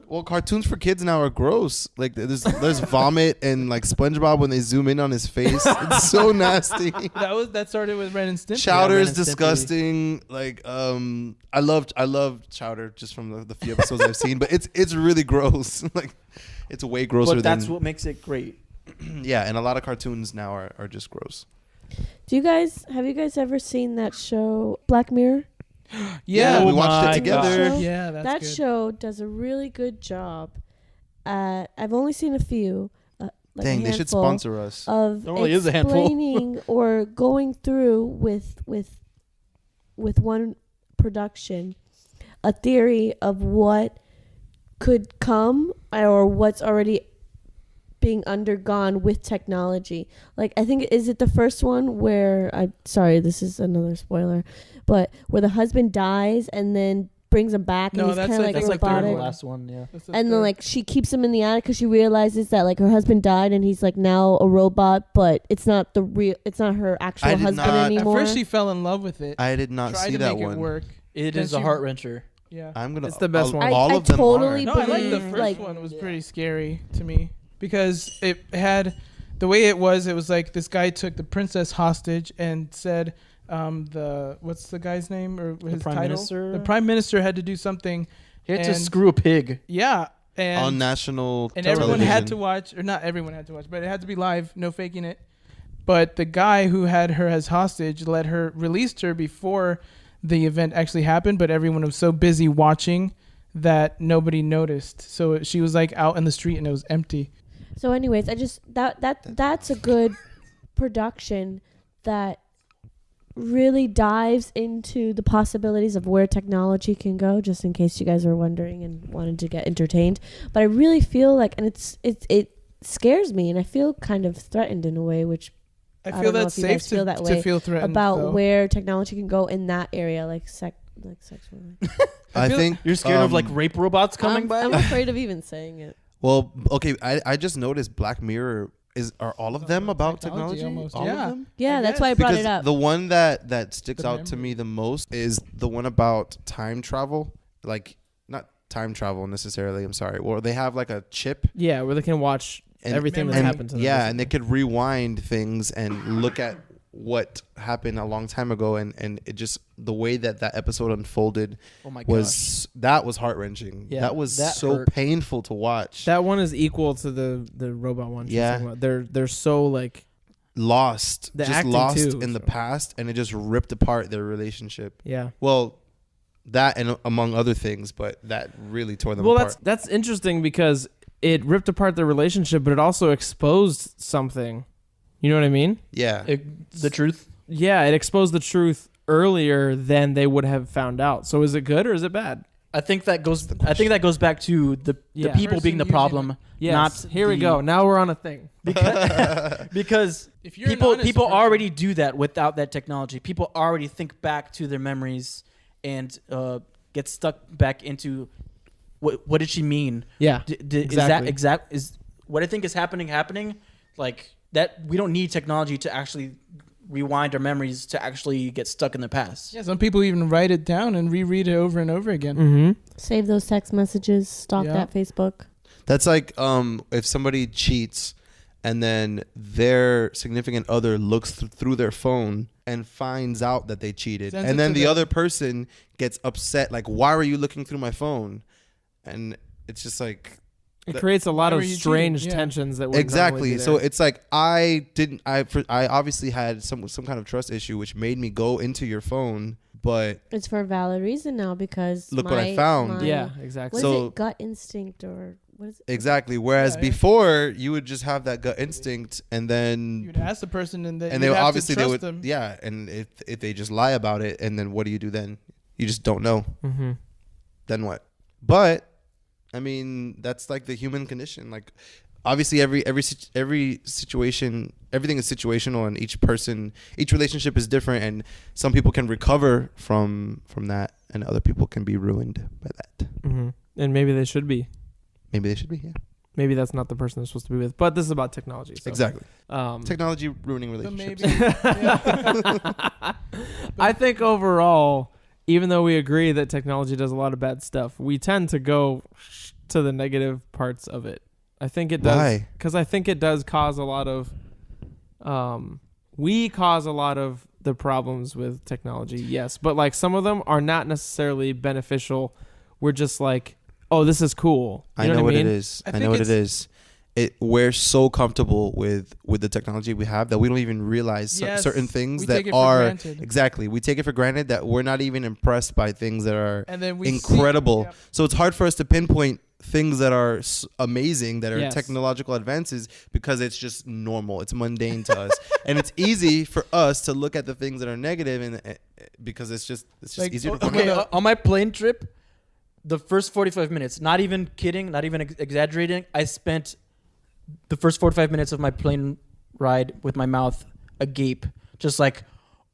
Speaker 8: Well, cartoons for kids now are gross. Like there's vomit and like SpongeBob when they zoom in on his face. It's so nasty.
Speaker 7: That started with Ren and Stimpy.
Speaker 8: Chowder is
Speaker 6: Ren and Stimpy.
Speaker 8: disgusting. Like I love Chowder just from the few episodes I've seen, but it's really gross. Like it's way grosser
Speaker 6: But that's
Speaker 8: than
Speaker 6: what makes it great.
Speaker 8: yeah. And a lot of cartoons now are just gross.
Speaker 9: Have you guys ever seen that show Black Mirror?
Speaker 7: Yeah,
Speaker 8: we watched
Speaker 6: my
Speaker 8: it together.
Speaker 9: gosh.
Speaker 7: Yeah, that's
Speaker 9: That
Speaker 7: good.
Speaker 9: show does a really good job at. I've only seen a few. Like
Speaker 8: Dang,
Speaker 9: a
Speaker 8: they should
Speaker 9: handful
Speaker 8: sponsor us.
Speaker 9: Of
Speaker 6: There only is a handful.
Speaker 9: explaining or going through with one production a theory of what could come or what's already being undergone with technology. Like I think is it the first one where sorry, this is another spoiler, but where the husband dies and then brings him back
Speaker 7: No,
Speaker 9: and he's
Speaker 7: that's
Speaker 9: kind of
Speaker 7: like-
Speaker 6: That's like
Speaker 9: robotic.
Speaker 6: the last one, yeah.
Speaker 7: That's the
Speaker 9: And then
Speaker 7: third.
Speaker 9: like she keeps him in the attic because she realizes that like her husband died and he's like now a robot, but it's not her actual
Speaker 8: I did
Speaker 9: husband
Speaker 8: not-
Speaker 7: at
Speaker 9: anymore.
Speaker 7: first she fell in love with it.
Speaker 8: I did not
Speaker 7: Tried
Speaker 8: see
Speaker 7: to
Speaker 8: that
Speaker 7: make
Speaker 8: one.
Speaker 7: it work.
Speaker 6: It
Speaker 7: Then
Speaker 6: is a
Speaker 7: she-
Speaker 6: heart wrencher.
Speaker 7: Yeah.
Speaker 8: I'm gonna.
Speaker 10: It's the best one.
Speaker 8: All
Speaker 9: I
Speaker 8: of them
Speaker 9: totally
Speaker 7: No, I like the
Speaker 9: believe,
Speaker 7: first
Speaker 9: like-
Speaker 7: one. It was pretty scary to me because it had the way it was like this guy took the princess hostage and said what's the guy's name or his
Speaker 6: Prime
Speaker 7: title?
Speaker 6: Minister?
Speaker 7: The prime minister had to do something.
Speaker 6: He had to
Speaker 7: and-
Speaker 6: screw a pig.
Speaker 7: Yeah, and
Speaker 8: on national
Speaker 7: and
Speaker 8: television.
Speaker 7: everyone had to watch, or not everyone had to watch, but it had to be live, no faking it. But the guy who had her as hostage released her before the event actually happened, but everyone was so busy watching that nobody noticed. So she was like out in the street and it was empty.
Speaker 9: So anyways, I just that's a good production that really dives into the possibilities of where technology can go, just in case you guys are wondering and wanted to get entertained. But I really feel like, and it scares me and I feel kind of threatened in a way, which
Speaker 7: I
Speaker 9: don't
Speaker 7: feel
Speaker 9: know
Speaker 7: that's
Speaker 9: if you
Speaker 7: safe
Speaker 9: guys feel that
Speaker 7: to
Speaker 9: way
Speaker 7: feel threatened
Speaker 9: about
Speaker 7: though.
Speaker 9: where technology can go in that area, like sexually.
Speaker 8: I think
Speaker 6: You're scared of like rape robots coming by?
Speaker 9: I'm afraid of even saying it.
Speaker 8: Well, okay. I just noticed Black Mirror are all of them about technology?
Speaker 7: almost.
Speaker 8: All
Speaker 7: Yeah.
Speaker 8: of them?
Speaker 9: Yeah,
Speaker 7: I
Speaker 9: that's
Speaker 7: guess.
Speaker 9: why I brought
Speaker 8: Because
Speaker 9: it up.
Speaker 8: the one that sticks
Speaker 7: The
Speaker 8: out to
Speaker 7: memory.
Speaker 8: me the most is the one about time travel. Like not time travel necessarily. I'm sorry. Or they have like a chip.
Speaker 10: Yeah, where they can watch
Speaker 8: And-
Speaker 10: everything that's
Speaker 8: and-
Speaker 10: happened to them.
Speaker 8: Yeah, and they could rewind things and look at what happened a long time ago, and it just the way that episode unfolded
Speaker 6: Oh my
Speaker 8: was heart wrenching.
Speaker 6: Yeah,
Speaker 8: that was
Speaker 6: that
Speaker 8: so
Speaker 6: hurt.
Speaker 8: painful to watch.
Speaker 10: That one is equal to the robot one. she's
Speaker 8: Yeah.
Speaker 10: talking about. They're so like
Speaker 8: Lost,
Speaker 10: The
Speaker 8: just
Speaker 10: acting
Speaker 8: lost
Speaker 10: too,
Speaker 8: in the
Speaker 10: so.
Speaker 8: past, and it just ripped apart their relationship.
Speaker 10: yeah.
Speaker 8: Well, that and among other things, but that really tore them
Speaker 10: Well,
Speaker 8: apart.
Speaker 10: that's interesting because it ripped apart their relationship, but it also exposed something. You know what I mean?
Speaker 8: Yeah.
Speaker 6: The truth.
Speaker 10: Yeah, it exposed the truth earlier than they would have found out. So is it good or is it bad?
Speaker 6: I think that goes back to the people being the problem.
Speaker 10: Yes.
Speaker 6: Not
Speaker 10: Here we go. Now we're on a thing.
Speaker 6: Because
Speaker 7: If you're an
Speaker 6: people
Speaker 7: honest person-
Speaker 6: already do that without that technology. People already think back to their memories and get stuck back into what did she mean?
Speaker 10: Yeah,
Speaker 6: exactly. Is what I think is happening like that? We don't need technology to actually rewind our memories to actually get stuck in the past.
Speaker 7: Yeah, some people even write it down and reread it over and over again.
Speaker 10: Mm-hmm.
Speaker 9: Save those text messages. Stalk
Speaker 7: Yeah.
Speaker 9: that Facebook.
Speaker 8: That's like if somebody cheats and then their significant other looks through their phone and finds out that they cheated.
Speaker 7: Sends
Speaker 8: And
Speaker 7: it
Speaker 8: then
Speaker 7: to
Speaker 8: the
Speaker 7: them.
Speaker 8: other person gets upset, like, why were you looking through my phone? And it's just like...
Speaker 10: It creates a lot
Speaker 7: Why
Speaker 10: of
Speaker 7: were you
Speaker 10: strange
Speaker 7: cheating? Yeah.
Speaker 10: tensions that wouldn't normally
Speaker 8: Exactly.
Speaker 10: be
Speaker 8: So
Speaker 10: there.
Speaker 8: it's like I obviously had some kind of trust issue, which made me go into your phone, but
Speaker 9: It's for a valid reason now because
Speaker 8: Look what I found.
Speaker 10: Yeah, exactly.
Speaker 9: Was
Speaker 8: So-
Speaker 9: it gut instinct or what is it?
Speaker 8: exactly. Whereas
Speaker 7: Yeah.
Speaker 8: before you would just have that gut instinct, and then
Speaker 7: You'd ask the person, and
Speaker 8: they would obviously they would
Speaker 7: them.
Speaker 8: yeah, and if they just lie about it, and then what do you do then? You just don't know.
Speaker 10: Mm-hmm.
Speaker 8: Then what? But I mean, that's like the human condition. Like, obviously, every situation, everything is situational, and each relationship is different, and some people can recover from that, and other people can be ruined by that.
Speaker 10: Mm-hmm. And maybe they should be.
Speaker 8: Maybe they should be. Yeah,
Speaker 10: Maybe that's not the person they're supposed to be with. But this is about technology. So.
Speaker 8: exactly.
Speaker 10: Um,
Speaker 8: Technology ruining
Speaker 7: But
Speaker 8: relationships.
Speaker 7: maybe. Yeah.
Speaker 10: I think overall, even though we agree that technology does a lot of bad stuff, we tend to go to the negative parts of it. I think it does.
Speaker 8: Why?
Speaker 10: Because I think it does cause a lot of... we cause a lot of the problems with technology, yes. But like some of them are not necessarily beneficial. We're just like, oh, this is cool. You
Speaker 8: I know what
Speaker 10: I mean?
Speaker 8: it is.
Speaker 7: I
Speaker 8: I
Speaker 7: think
Speaker 8: know what it
Speaker 7: it's-
Speaker 8: is. We're so comfortable with the technology we have that we don't even realize
Speaker 7: Yes,
Speaker 8: certain things
Speaker 7: we
Speaker 8: that
Speaker 7: take it for
Speaker 8: are
Speaker 7: granted.
Speaker 8: exactly. We take it for granted that we're not even impressed by things that are
Speaker 7: And then we
Speaker 8: incredible.
Speaker 7: See, yeah.
Speaker 8: So it's hard for us to pinpoint things that are amazing, that are
Speaker 10: Yes.
Speaker 8: technological advances, because it's just normal. It's mundane to us, and it's easy for us to look at the things that are negative, and because it's just
Speaker 7: Like,
Speaker 8: easier. To
Speaker 6: Okay, on my plane trip, the first 45 minutes, not even kidding, not even exaggerating, I spent the first 45 minutes of my plane ride with my mouth agape, just like,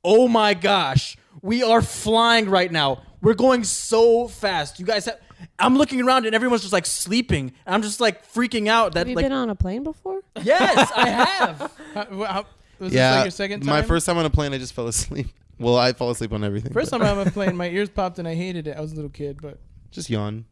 Speaker 6: oh my gosh, we are flying right now. We're going so fast. You guys have... I'm looking around and everyone's just like sleeping. I'm just like freaking out. That
Speaker 9: Have you
Speaker 6: like,
Speaker 9: been on a plane before?
Speaker 6: yes, I have.
Speaker 7: Was this
Speaker 8: yeah,
Speaker 7: like your second time?
Speaker 8: my first time on a plane, I just fell asleep. Well, I fall asleep on everything.
Speaker 7: First
Speaker 8: but
Speaker 7: time I'm on a plane, my ears popped and I hated it. I was a little kid, but
Speaker 8: just yawn.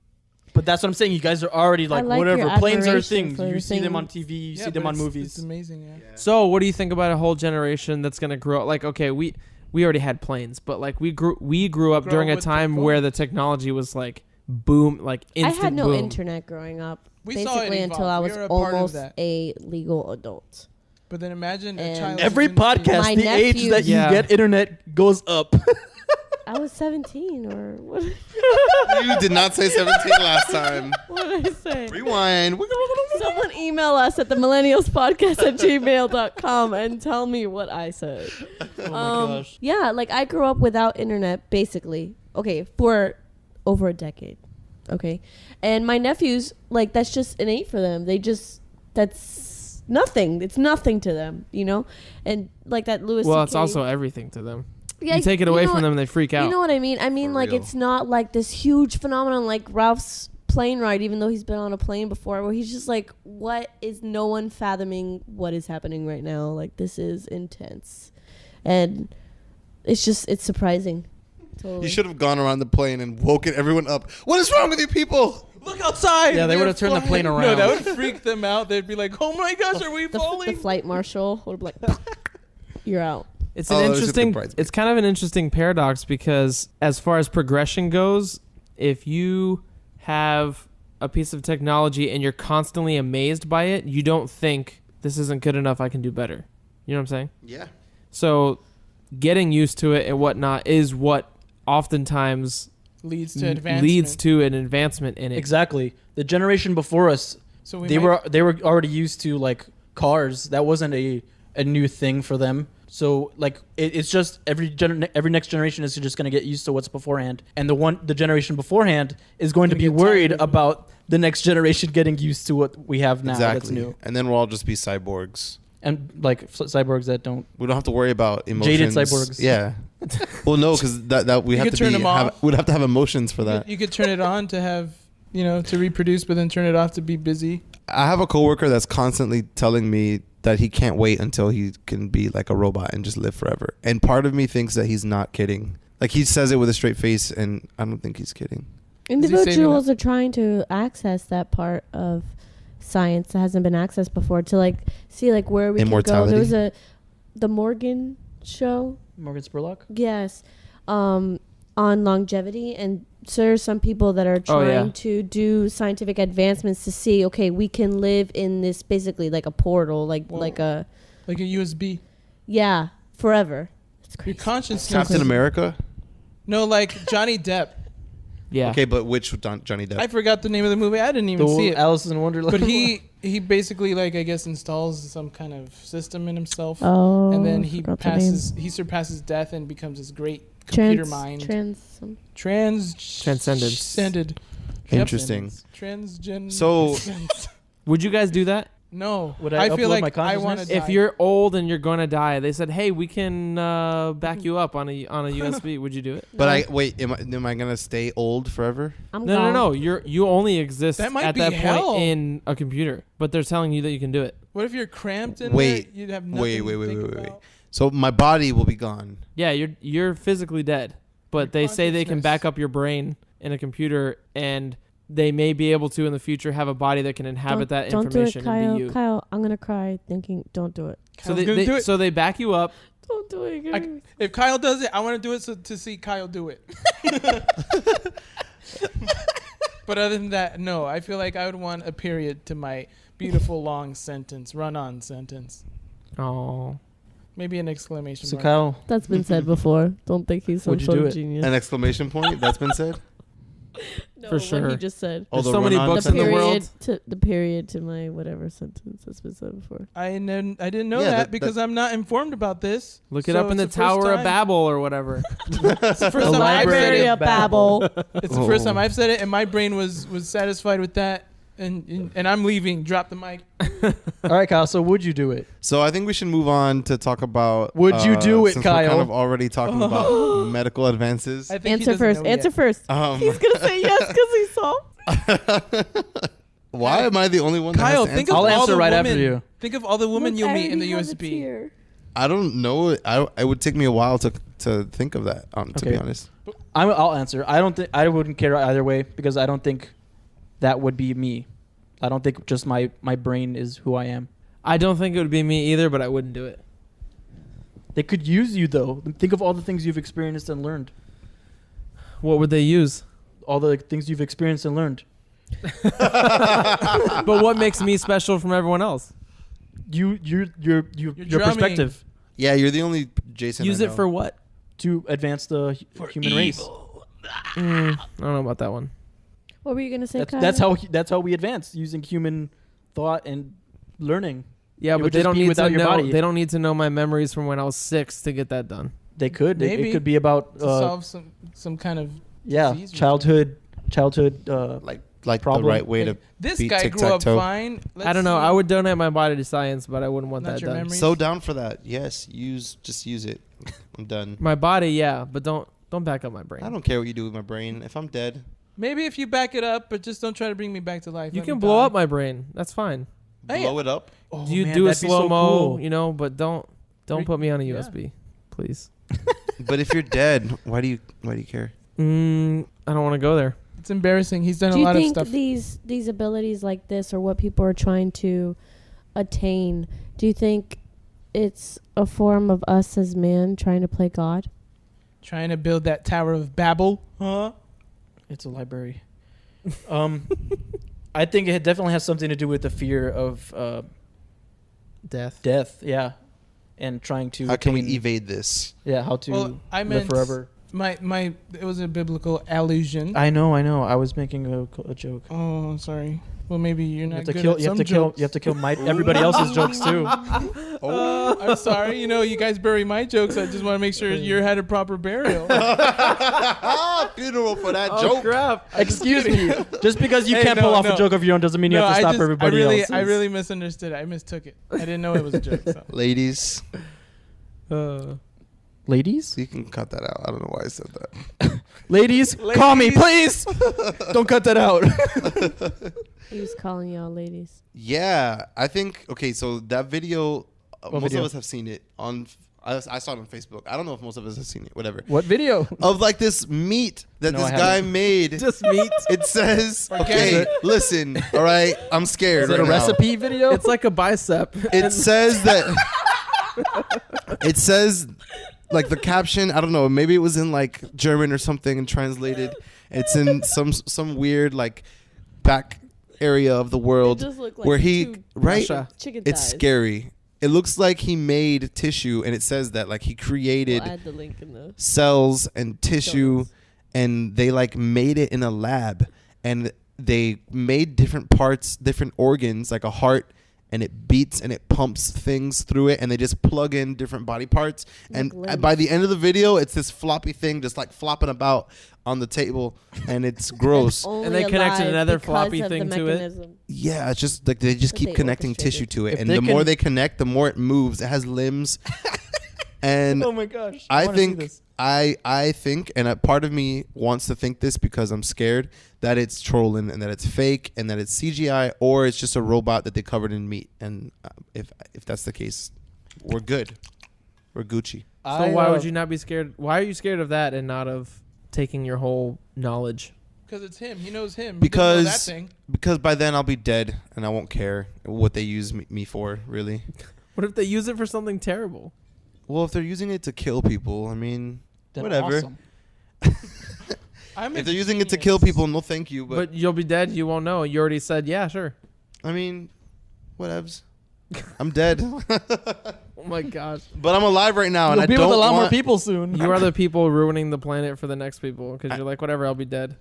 Speaker 6: But that's what I'm saying. You guys are already like,
Speaker 9: like
Speaker 6: whatever.
Speaker 9: your
Speaker 6: Planes are
Speaker 9: admiration
Speaker 6: things.
Speaker 9: for
Speaker 6: You see them on
Speaker 9: things.
Speaker 6: TV. You
Speaker 7: yeah,
Speaker 6: see them
Speaker 7: but
Speaker 6: on
Speaker 7: it's
Speaker 6: movies.
Speaker 7: amazing, yeah.
Speaker 10: So what do you think about a whole generation that's going to grow up? Like, okay, we already had planes, but like we grew up
Speaker 7: Grow
Speaker 10: during
Speaker 7: up
Speaker 10: a
Speaker 7: with
Speaker 10: time
Speaker 7: the
Speaker 10: where
Speaker 7: phone.
Speaker 10: the technology was like boom, like instant
Speaker 9: I had no
Speaker 10: boom.
Speaker 9: internet growing up.
Speaker 7: We saw it
Speaker 9: basically until I
Speaker 7: evolve. We
Speaker 9: was
Speaker 7: were a part of
Speaker 9: almost
Speaker 7: that.
Speaker 9: a legal adult.
Speaker 7: But then imagine a
Speaker 9: And
Speaker 7: child.
Speaker 6: Every podcast,
Speaker 9: My
Speaker 6: the age
Speaker 9: nephew-
Speaker 6: that you
Speaker 10: Yeah.
Speaker 6: get internet goes up.
Speaker 9: I was 17 or what?
Speaker 8: You did not say 17 last time.
Speaker 9: What did I say?
Speaker 8: Rewind.
Speaker 9: Someone email us at the Millennials Podcast at gmail.com and tell me what I said.
Speaker 6: Oh my gosh.
Speaker 9: Yeah, like I grew up without internet, basically. Okay, for over a decade. Okay. And my nephews, like, that's just innate for them. That's nothing. It's nothing to them, you know? And like that Louis
Speaker 10: Well, it's
Speaker 9: CK
Speaker 10: also everything to them.
Speaker 9: Yeah,
Speaker 10: you take it
Speaker 9: you
Speaker 10: away
Speaker 9: know
Speaker 10: from
Speaker 9: what-
Speaker 10: them and they freak out.
Speaker 9: You know what I mean? I mean,
Speaker 8: For
Speaker 9: like,
Speaker 8: real.
Speaker 9: it's not like this huge phenomenon like Ralph's plane ride, even though he's been on a plane before, where he's just like, what is no one fathoming what is happening right now? Like, this is intense. And it's surprising. Totally.
Speaker 8: You should have gone around the plane and woken everyone up. What is wrong with you people?
Speaker 7: Look outside.
Speaker 6: Yeah, they
Speaker 7: They're
Speaker 6: would have turned the
Speaker 7: flying.
Speaker 6: plane around.
Speaker 7: No, that would freak them out. They'd be like, "Oh my gosh, are we
Speaker 9: the
Speaker 7: falling?"
Speaker 9: flight marshal would be like, you're out.
Speaker 10: It's
Speaker 8: Oh,
Speaker 10: an
Speaker 8: that was just the
Speaker 10: interesting.
Speaker 8: price.
Speaker 10: It's kind of an interesting paradox because as far as progression goes, if you have a piece of technology and you're constantly amazed by it, you don't think this isn't good enough. I can do better. You know what I'm saying?
Speaker 8: Yeah.
Speaker 10: So, getting used to it and whatnot is what oftentimes
Speaker 7: leads to advancement.
Speaker 10: leads to an advancement in it.
Speaker 6: Exactly. The generation before us,
Speaker 7: So we
Speaker 6: they
Speaker 7: might-
Speaker 6: were already used to like cars. That wasn't a a new thing for them. So like it's just every next generation is just going to get used to what's beforehand, and the generation beforehand is going to be worried about the next generation getting used to what we have now. That's new.
Speaker 8: And then we'll all just be cyborgs.
Speaker 6: And like cyborgs that don't.
Speaker 8: We don't have to worry about emotions.
Speaker 6: Jaded cyborgs.
Speaker 8: Yeah. Well, no, because that we have to
Speaker 7: turn them off.
Speaker 8: We'd have to have emotions for that.
Speaker 7: You could turn it on to have, to reproduce, but then turn it off to be busy.
Speaker 8: I have a coworker that's constantly telling me that he can't wait until he can be like a robot and just live forever. And part of me thinks that he's not kidding. Like he says it with a straight face, and I don't think he's kidding.
Speaker 9: Individuals are trying to access that part of science that hasn't been accessed before, to like see like where we can go. There was the Morgan show.
Speaker 6: Morgan Spurlock?
Speaker 9: Yes. On longevity, and so there's some people that are trying to do scientific advancements to see, okay, we can live in this basically like a portal, like a
Speaker 7: USB.
Speaker 9: Yeah, forever. It's crazy.
Speaker 7: Your consciousness.
Speaker 8: Captain America?
Speaker 7: No, like Johnny Depp.
Speaker 10: Yeah.
Speaker 8: Okay, but which Johnny Depp?
Speaker 7: I forgot the name of the movie. I didn't even see it.
Speaker 6: Alice in Wonderland.
Speaker 7: But he basically like I guess installs some kind of system in himself.
Speaker 9: Oh.
Speaker 7: And then he surpasses death and becomes this great computer mind. Transcended.
Speaker 8: Interesting.
Speaker 7: Transgen.
Speaker 8: So,
Speaker 10: would you guys do that?
Speaker 7: No.
Speaker 6: Would I
Speaker 7: feel
Speaker 6: upload
Speaker 7: like
Speaker 6: my
Speaker 7: I want to die.
Speaker 10: If you're old and you're going to die, they said, "Hey, we can back you up on a USB." Would you do it?
Speaker 8: But am I gonna stay old forever?
Speaker 10: No. You only exist
Speaker 7: That might
Speaker 10: at
Speaker 7: be
Speaker 10: that
Speaker 7: hell.
Speaker 10: point in a computer, but they're telling you that you can do it.
Speaker 7: What if you're cramped in there? You'd have nothing to think about.
Speaker 8: So my body will be gone.
Speaker 10: Yeah, you're physically dead, but they say they can back up your brain in a computer, and they may be able to in the future have a body that can inhabit that information
Speaker 9: Don't do it, Kyle.
Speaker 10: and be you.
Speaker 9: Kyle, I'm gonna cry thinking. Don't do it.
Speaker 10: So they back you up.
Speaker 9: Don't do it. Guys.
Speaker 7: If Kyle does it, I want to do it to see Kyle do it. But other than that, no. I feel like I would want a period to my beautiful long sentence, run-on sentence.
Speaker 10: Oh.
Speaker 7: Maybe an exclamation
Speaker 6: So
Speaker 7: mark.
Speaker 6: Kyle,
Speaker 9: That's been said before. Don't think he's some sort of genius.
Speaker 8: An exclamation point? That's been said?
Speaker 9: No,
Speaker 10: For sure.
Speaker 9: What he just said.
Speaker 10: There's so many books in the world.
Speaker 9: The period to my whatever sentence that's been said before.
Speaker 7: I didn't know that because I'm not informed about this.
Speaker 10: Look it up in the Tower of Babel or whatever.
Speaker 7: It's the first time I've said
Speaker 9: Library
Speaker 7: it.
Speaker 9: of Babel.
Speaker 7: It's the first time I've said it, and my brain was satisfied with that. And I'm leaving. Drop the mic.
Speaker 6: all right, Kyle. So would you do it?
Speaker 8: So I think we should move on to talk about.
Speaker 6: Would you do it,
Speaker 8: since
Speaker 6: Kyle?
Speaker 8: We're kind of already talking about medical advances.
Speaker 7: I think
Speaker 9: Answer first. Answer first. He's gonna say yes because he saw.
Speaker 8: Why am I the only one?
Speaker 7: Kyle,
Speaker 8: that has to
Speaker 7: think of
Speaker 8: answer?
Speaker 6: I'll
Speaker 7: all
Speaker 6: answer
Speaker 7: the
Speaker 6: right
Speaker 7: women.
Speaker 6: after you.
Speaker 7: Think of all the women you'll meet in the USB.
Speaker 8: I don't know. It would take me a while to think of that. To be honest,
Speaker 6: I'll answer. I don't think I wouldn't care either way because I don't think that would be me. I don't think just my brain is who I am.
Speaker 10: I don't think it would be me either, but I wouldn't do it.
Speaker 6: They could use you though. Think of all the things you've experienced and learned.
Speaker 10: What would they use?
Speaker 6: All the things you've experienced and learned.
Speaker 10: But what makes me special from everyone else?
Speaker 6: Your perspective.
Speaker 8: Yeah, you're the only Jason.
Speaker 10: Use
Speaker 8: I
Speaker 10: it
Speaker 8: know.
Speaker 10: for what?
Speaker 6: To advance the human race.
Speaker 10: I don't know about that one.
Speaker 9: What were you gonna say, Kyle?
Speaker 6: That's how we advance, using human thought and learning.
Speaker 10: Yeah,
Speaker 6: It
Speaker 10: but
Speaker 6: would
Speaker 10: they
Speaker 6: just
Speaker 10: don't
Speaker 6: be
Speaker 10: need
Speaker 6: without
Speaker 10: to
Speaker 6: your
Speaker 10: know.
Speaker 6: body.
Speaker 10: They don't need to know my memories from when I was 6 to get that done.
Speaker 6: They could.
Speaker 7: Maybe.
Speaker 6: It could be about
Speaker 7: To solve some kind of disease or
Speaker 6: childhood.
Speaker 8: like
Speaker 6: problem.
Speaker 8: the right way to
Speaker 7: This
Speaker 8: beat
Speaker 7: guy grew up
Speaker 8: tic-tac-toe.
Speaker 7: fine.
Speaker 10: I don't know. I would donate my body to science, but I wouldn't want
Speaker 7: Not
Speaker 10: that
Speaker 7: your
Speaker 10: done.
Speaker 7: memories?
Speaker 8: So down for that. Yes, just use it. I'm done.
Speaker 10: My body, yeah, but don't back up my brain.
Speaker 8: I don't care what you do with my brain. If I'm dead,
Speaker 7: Maybe if you back it up, but just don't try to bring me back to life.
Speaker 10: You
Speaker 7: Let
Speaker 10: can
Speaker 7: me
Speaker 10: blow
Speaker 7: die.
Speaker 10: up my brain. That's fine.
Speaker 7: Hey.
Speaker 8: blow it up.
Speaker 6: Oh,
Speaker 10: You
Speaker 6: man,
Speaker 10: do a
Speaker 6: that'd be so
Speaker 10: slow mo,
Speaker 6: cool.
Speaker 10: but don't put me on a USB, please.
Speaker 8: But if you're dead, why do you care?
Speaker 10: I don't want to go there.
Speaker 7: It's embarrassing. He's done
Speaker 9: Do
Speaker 7: a
Speaker 9: you
Speaker 7: lot of
Speaker 9: think
Speaker 7: stuff.
Speaker 9: these abilities like this are what people are trying to attain? Do you think it's a form of us as man trying to play God?
Speaker 7: Trying to build that Tower of Babel, huh?
Speaker 6: It's a library. I think it definitely has something to do with the fear of
Speaker 10: Death.
Speaker 6: death. Yeah, and trying to.
Speaker 8: How can we
Speaker 6: attain-
Speaker 8: evade this?
Speaker 6: Yeah, how to
Speaker 7: Well, I
Speaker 6: live
Speaker 7: meant
Speaker 6: forever.
Speaker 7: it was a biblical allusion.
Speaker 6: I know. I was making a joke.
Speaker 7: Oh, sorry. Well, maybe you're
Speaker 6: You
Speaker 7: not
Speaker 6: have to
Speaker 7: good
Speaker 6: kill.
Speaker 7: at
Speaker 6: You have
Speaker 7: some
Speaker 6: to kill.
Speaker 7: jokes.
Speaker 6: You have to kill everybody else's jokes too.
Speaker 7: I'm sorry. You know, you guys bury my jokes. I just want to make sure you had a proper burial.
Speaker 8: Funeral for that
Speaker 10: Oh
Speaker 8: joke.
Speaker 10: crap!
Speaker 6: Excuse me. Just because you
Speaker 7: Hey,
Speaker 6: can't
Speaker 7: no,
Speaker 6: pull off
Speaker 7: no.
Speaker 6: a joke of your own doesn't mean you have to stop everybody else.
Speaker 7: I really misunderstood it. I mistook it. I didn't know it was a joke. So.
Speaker 8: Ladies,
Speaker 6: Ladies,
Speaker 8: you can cut that out. I don't know why I said that.
Speaker 6: ladies, call me, please. Don't cut that out.
Speaker 9: He was calling y'all ladies.
Speaker 8: Yeah, I think okay. So that video, most
Speaker 6: video?
Speaker 8: of us have seen it on. I saw it on Facebook. I don't know if most of us have seen it. Whatever.
Speaker 6: What video?
Speaker 8: Of like this meat that
Speaker 6: No,
Speaker 8: this
Speaker 6: I
Speaker 8: guy
Speaker 6: haven't.
Speaker 8: made.
Speaker 10: Just meat.
Speaker 8: It says, okay, listen, all right, I'm scared.
Speaker 6: Is it a
Speaker 8: right now.
Speaker 6: recipe video?
Speaker 10: It's like a bicep.
Speaker 8: It says that. It says, like the caption. I don't know. Maybe it was in like German or something and translated. It's in some weird like back area of the world
Speaker 9: It just looked like
Speaker 8: where he
Speaker 9: two
Speaker 8: right.
Speaker 10: Russia.
Speaker 9: chicken
Speaker 8: It's
Speaker 9: thighs.
Speaker 8: scary. It looks like he made tissue, and it says that like he created
Speaker 9: We'll add the link in the.
Speaker 8: cells and tissue,
Speaker 9: notes.
Speaker 8: and they like made it in a lab, and they made different parts, different organs, like a heart, and it beats and it pumps things through it, and they just plug in different body parts, and
Speaker 9: limbs.
Speaker 8: by the end of the video, it's this floppy thing just like flopping about on the table, and it's gross.
Speaker 9: Only
Speaker 10: they connected
Speaker 9: alive
Speaker 10: another
Speaker 9: because
Speaker 10: floppy
Speaker 9: of the
Speaker 10: thing to it?
Speaker 9: mechanism.
Speaker 8: Yeah, it's just like they just
Speaker 9: That
Speaker 8: keep
Speaker 9: they
Speaker 8: connecting
Speaker 9: orchestrated.
Speaker 8: tissue to it,
Speaker 6: If
Speaker 8: and
Speaker 6: they
Speaker 8: the more
Speaker 6: can-
Speaker 8: they connect, the more it moves. It has limbs, and
Speaker 6: Oh my gosh!
Speaker 8: I
Speaker 6: wanna see
Speaker 8: think
Speaker 6: this.
Speaker 8: I think, and a part of me wants to think this because I'm scared that it's trolling and that it's fake and that it's CGI or it's just a robot that they covered in meat. And if that's the case, we're good. We're Gucci.
Speaker 10: So why would you not be scared? Why are you scared of that and not of taking your whole knowledge?
Speaker 7: Because it's him. He knows him. He doesn't know that thing.
Speaker 8: Because by then I'll be dead and I won't care what they use me for, really.
Speaker 10: What if they use it for something terrible?
Speaker 8: Well, if they're using it to kill people, I mean,
Speaker 6: Then
Speaker 8: whatever.
Speaker 6: awesome.
Speaker 7: I'm
Speaker 8: If
Speaker 7: a
Speaker 8: they're using it to
Speaker 7: genius.
Speaker 8: kill people, no thank you.
Speaker 10: But you'll be dead. You won't know. You already said, yeah, sure.
Speaker 8: I mean, whatevs. I'm dead.
Speaker 10: Oh my gosh.
Speaker 8: But I'm alive right now, and
Speaker 6: You'll
Speaker 8: I
Speaker 6: be
Speaker 8: don't
Speaker 6: with a lot more
Speaker 8: want-
Speaker 6: people soon.
Speaker 10: You are the people ruining the planet for the next people because you're like, whatever, I'll be dead.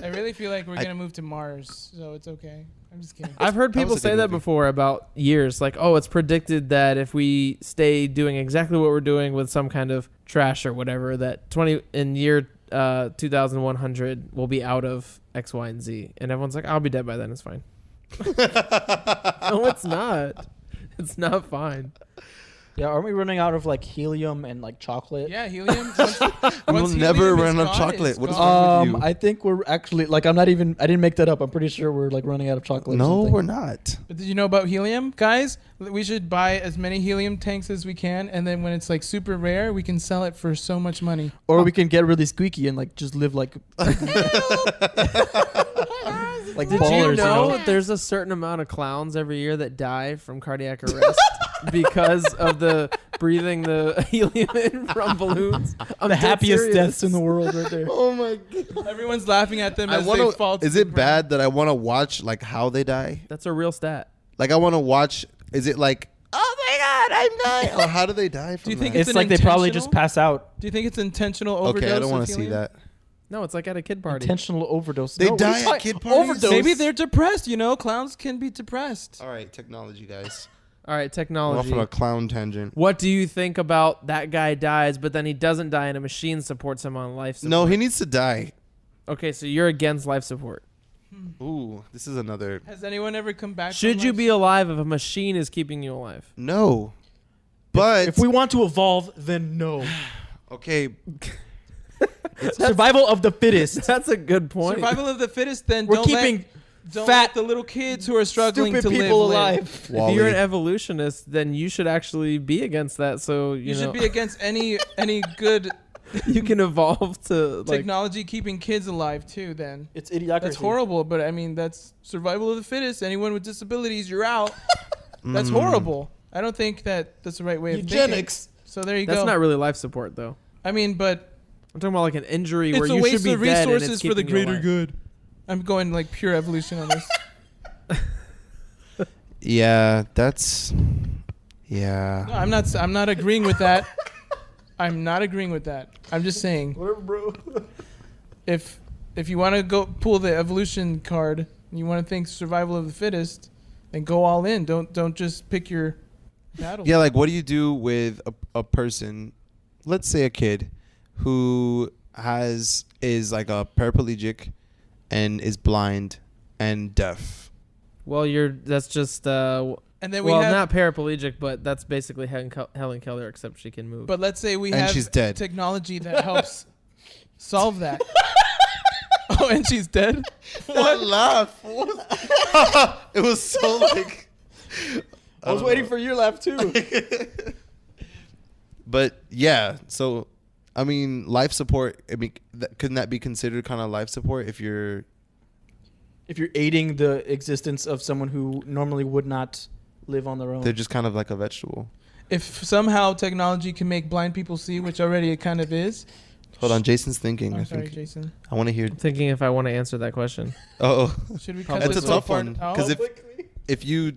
Speaker 7: I really feel like we're gonna move to Mars, so it's okay. I'm just kidding.
Speaker 10: I've heard
Speaker 8: That
Speaker 10: people
Speaker 8: was a
Speaker 10: say
Speaker 8: good
Speaker 10: that
Speaker 8: movie.
Speaker 10: before about years. Like, oh, it's predicted that if we stay doing exactly what we're doing with some kind of trash or whatever, that 2100 we'll be out of X, Y, and Z. And everyone's like, I'll be dead by then. It's fine. No, it's not. It's not fine.
Speaker 6: Yeah, aren't we running out of like helium and like chocolate?
Speaker 7: Yeah, helium.
Speaker 8: We will never run out of chocolate. What is wrong with you?
Speaker 6: I think we're actually like I didn't make that up. I'm pretty sure we're like running out of chocolate. or
Speaker 8: No,
Speaker 6: something.
Speaker 8: we're not.
Speaker 7: But did you know about helium, guys? We should buy as many helium tanks as we can, and then when it's like super rare, we can sell it for so much money.
Speaker 6: Or we can get really squeaky and like just live like like
Speaker 10: Did
Speaker 6: ballers,
Speaker 10: you know
Speaker 6: know?
Speaker 10: there's a certain amount of clowns every year that die from cardiac arrest because of the breathing the helium in from balloons? I'm
Speaker 6: The
Speaker 10: dead
Speaker 6: happiest
Speaker 10: serious.
Speaker 6: deaths in the world, right there.
Speaker 8: Oh my god.
Speaker 7: Everyone's laughing at them
Speaker 8: I
Speaker 7: as
Speaker 8: want
Speaker 7: they fall.
Speaker 8: to. Is
Speaker 7: to
Speaker 8: it
Speaker 7: the ground.
Speaker 8: bad that I want to watch like how they die?
Speaker 10: That's a real stat.
Speaker 8: Like I want to watch. Is it like, oh my god, I'm dying? Or how do they die from
Speaker 7: Do you think
Speaker 8: that?
Speaker 7: It's
Speaker 6: It's
Speaker 7: an
Speaker 6: like they probably just
Speaker 7: intentional-
Speaker 6: pass out.
Speaker 7: Do you think it's intentional overdose?
Speaker 8: Okay, I don't
Speaker 7: want
Speaker 8: want to see that.
Speaker 10: No, it's like at a kid party.
Speaker 6: Intentional overdose.
Speaker 8: They
Speaker 6: No, what are
Speaker 8: die
Speaker 6: you
Speaker 8: at
Speaker 6: talking-
Speaker 8: kid parties?
Speaker 6: Overdose.
Speaker 7: Maybe they're depressed. You know, clowns can be depressed.
Speaker 8: All right, technology, guys.
Speaker 10: All right,
Speaker 8: I'm off
Speaker 10: technology.
Speaker 8: on a clown tangent.
Speaker 10: What do you think about that guy dies, but then he doesn't die and a machine supports him on life support?
Speaker 8: No, he needs to die.
Speaker 10: Okay, so you're against life support.
Speaker 8: Ooh, this is another.
Speaker 7: Has anyone ever come back?
Speaker 10: Should
Speaker 7: from
Speaker 10: you
Speaker 7: life?
Speaker 10: be alive if a machine is keeping you alive?
Speaker 8: No. But
Speaker 6: If we want to evolve, then no.
Speaker 8: okay,
Speaker 6: Survival of the fittest.
Speaker 10: That's a good point.
Speaker 7: survival of the fittest? Then
Speaker 6: We're
Speaker 7: don't
Speaker 6: keeping
Speaker 7: don't
Speaker 6: fat,
Speaker 7: let the little kids who are struggling
Speaker 6: stupid
Speaker 7: to
Speaker 6: people
Speaker 7: live.
Speaker 6: alive.
Speaker 10: If you're an evolutionist, then you should actually be against that. So
Speaker 7: You
Speaker 10: you know
Speaker 7: should be against any good
Speaker 10: you can evolve to like.
Speaker 7: technology keeping kids alive too. Then
Speaker 6: It's idiocracy.
Speaker 7: that's horrible. But I mean, that's survival of the fittest. Anyone with disabilities, you're out. That's horrible. I don't think that that's the right way of
Speaker 6: Eugenics.
Speaker 7: thinking. So there you
Speaker 10: That's
Speaker 7: go.
Speaker 10: not really life support, though.
Speaker 7: I mean, but
Speaker 10: I'm talking about like an injury where
Speaker 7: it's a
Speaker 10: you should
Speaker 7: waste
Speaker 10: be
Speaker 7: of
Speaker 10: dead and
Speaker 7: resources
Speaker 10: it's
Speaker 7: for the
Speaker 10: keeping you
Speaker 7: greater
Speaker 10: alive.
Speaker 7: good. I'm going like pure evolution on this.
Speaker 8: yeah, that's. Yeah.
Speaker 7: No, I'm not agreeing with that. I'm not agreeing with that. I'm just saying
Speaker 6: Whatever, bro.
Speaker 7: if you want to go pull the evolution card, and you want to think survival of the fittest, then go all in. Don't just pick your battle.
Speaker 8: Yeah, like what do you do with a person, let's say a kid, who is like a paraplegic and is blind and deaf?
Speaker 10: Well, that's just
Speaker 7: and then we
Speaker 10: well,
Speaker 7: have,
Speaker 10: not paraplegic, but that's basically Helen Keller, except she can move.
Speaker 7: But let's say we
Speaker 8: And
Speaker 7: have
Speaker 8: she's dead.
Speaker 7: technology that helps solve that. Oh, and she's dead?
Speaker 8: What laugh? It was so like.
Speaker 6: I was waiting for your laugh too.
Speaker 8: But yeah, so I mean, life support. I mean, couldn't that be considered kind of life support if you're
Speaker 6: aiding the existence of someone who normally would not live on their own?
Speaker 8: They're just kind of like a vegetable.
Speaker 7: If somehow technology can make blind people see, which already it kind of is.
Speaker 8: Hold on, Jason's thinking.
Speaker 7: I'm
Speaker 8: I
Speaker 7: sorry,
Speaker 8: think
Speaker 7: Jason.
Speaker 8: I want to hear.
Speaker 10: I'm thinking if I want to answer that question.
Speaker 8: Oh,
Speaker 7: Should we cut
Speaker 8: it's a
Speaker 7: this
Speaker 8: tough
Speaker 7: part
Speaker 8: one
Speaker 7: out?
Speaker 8: because if you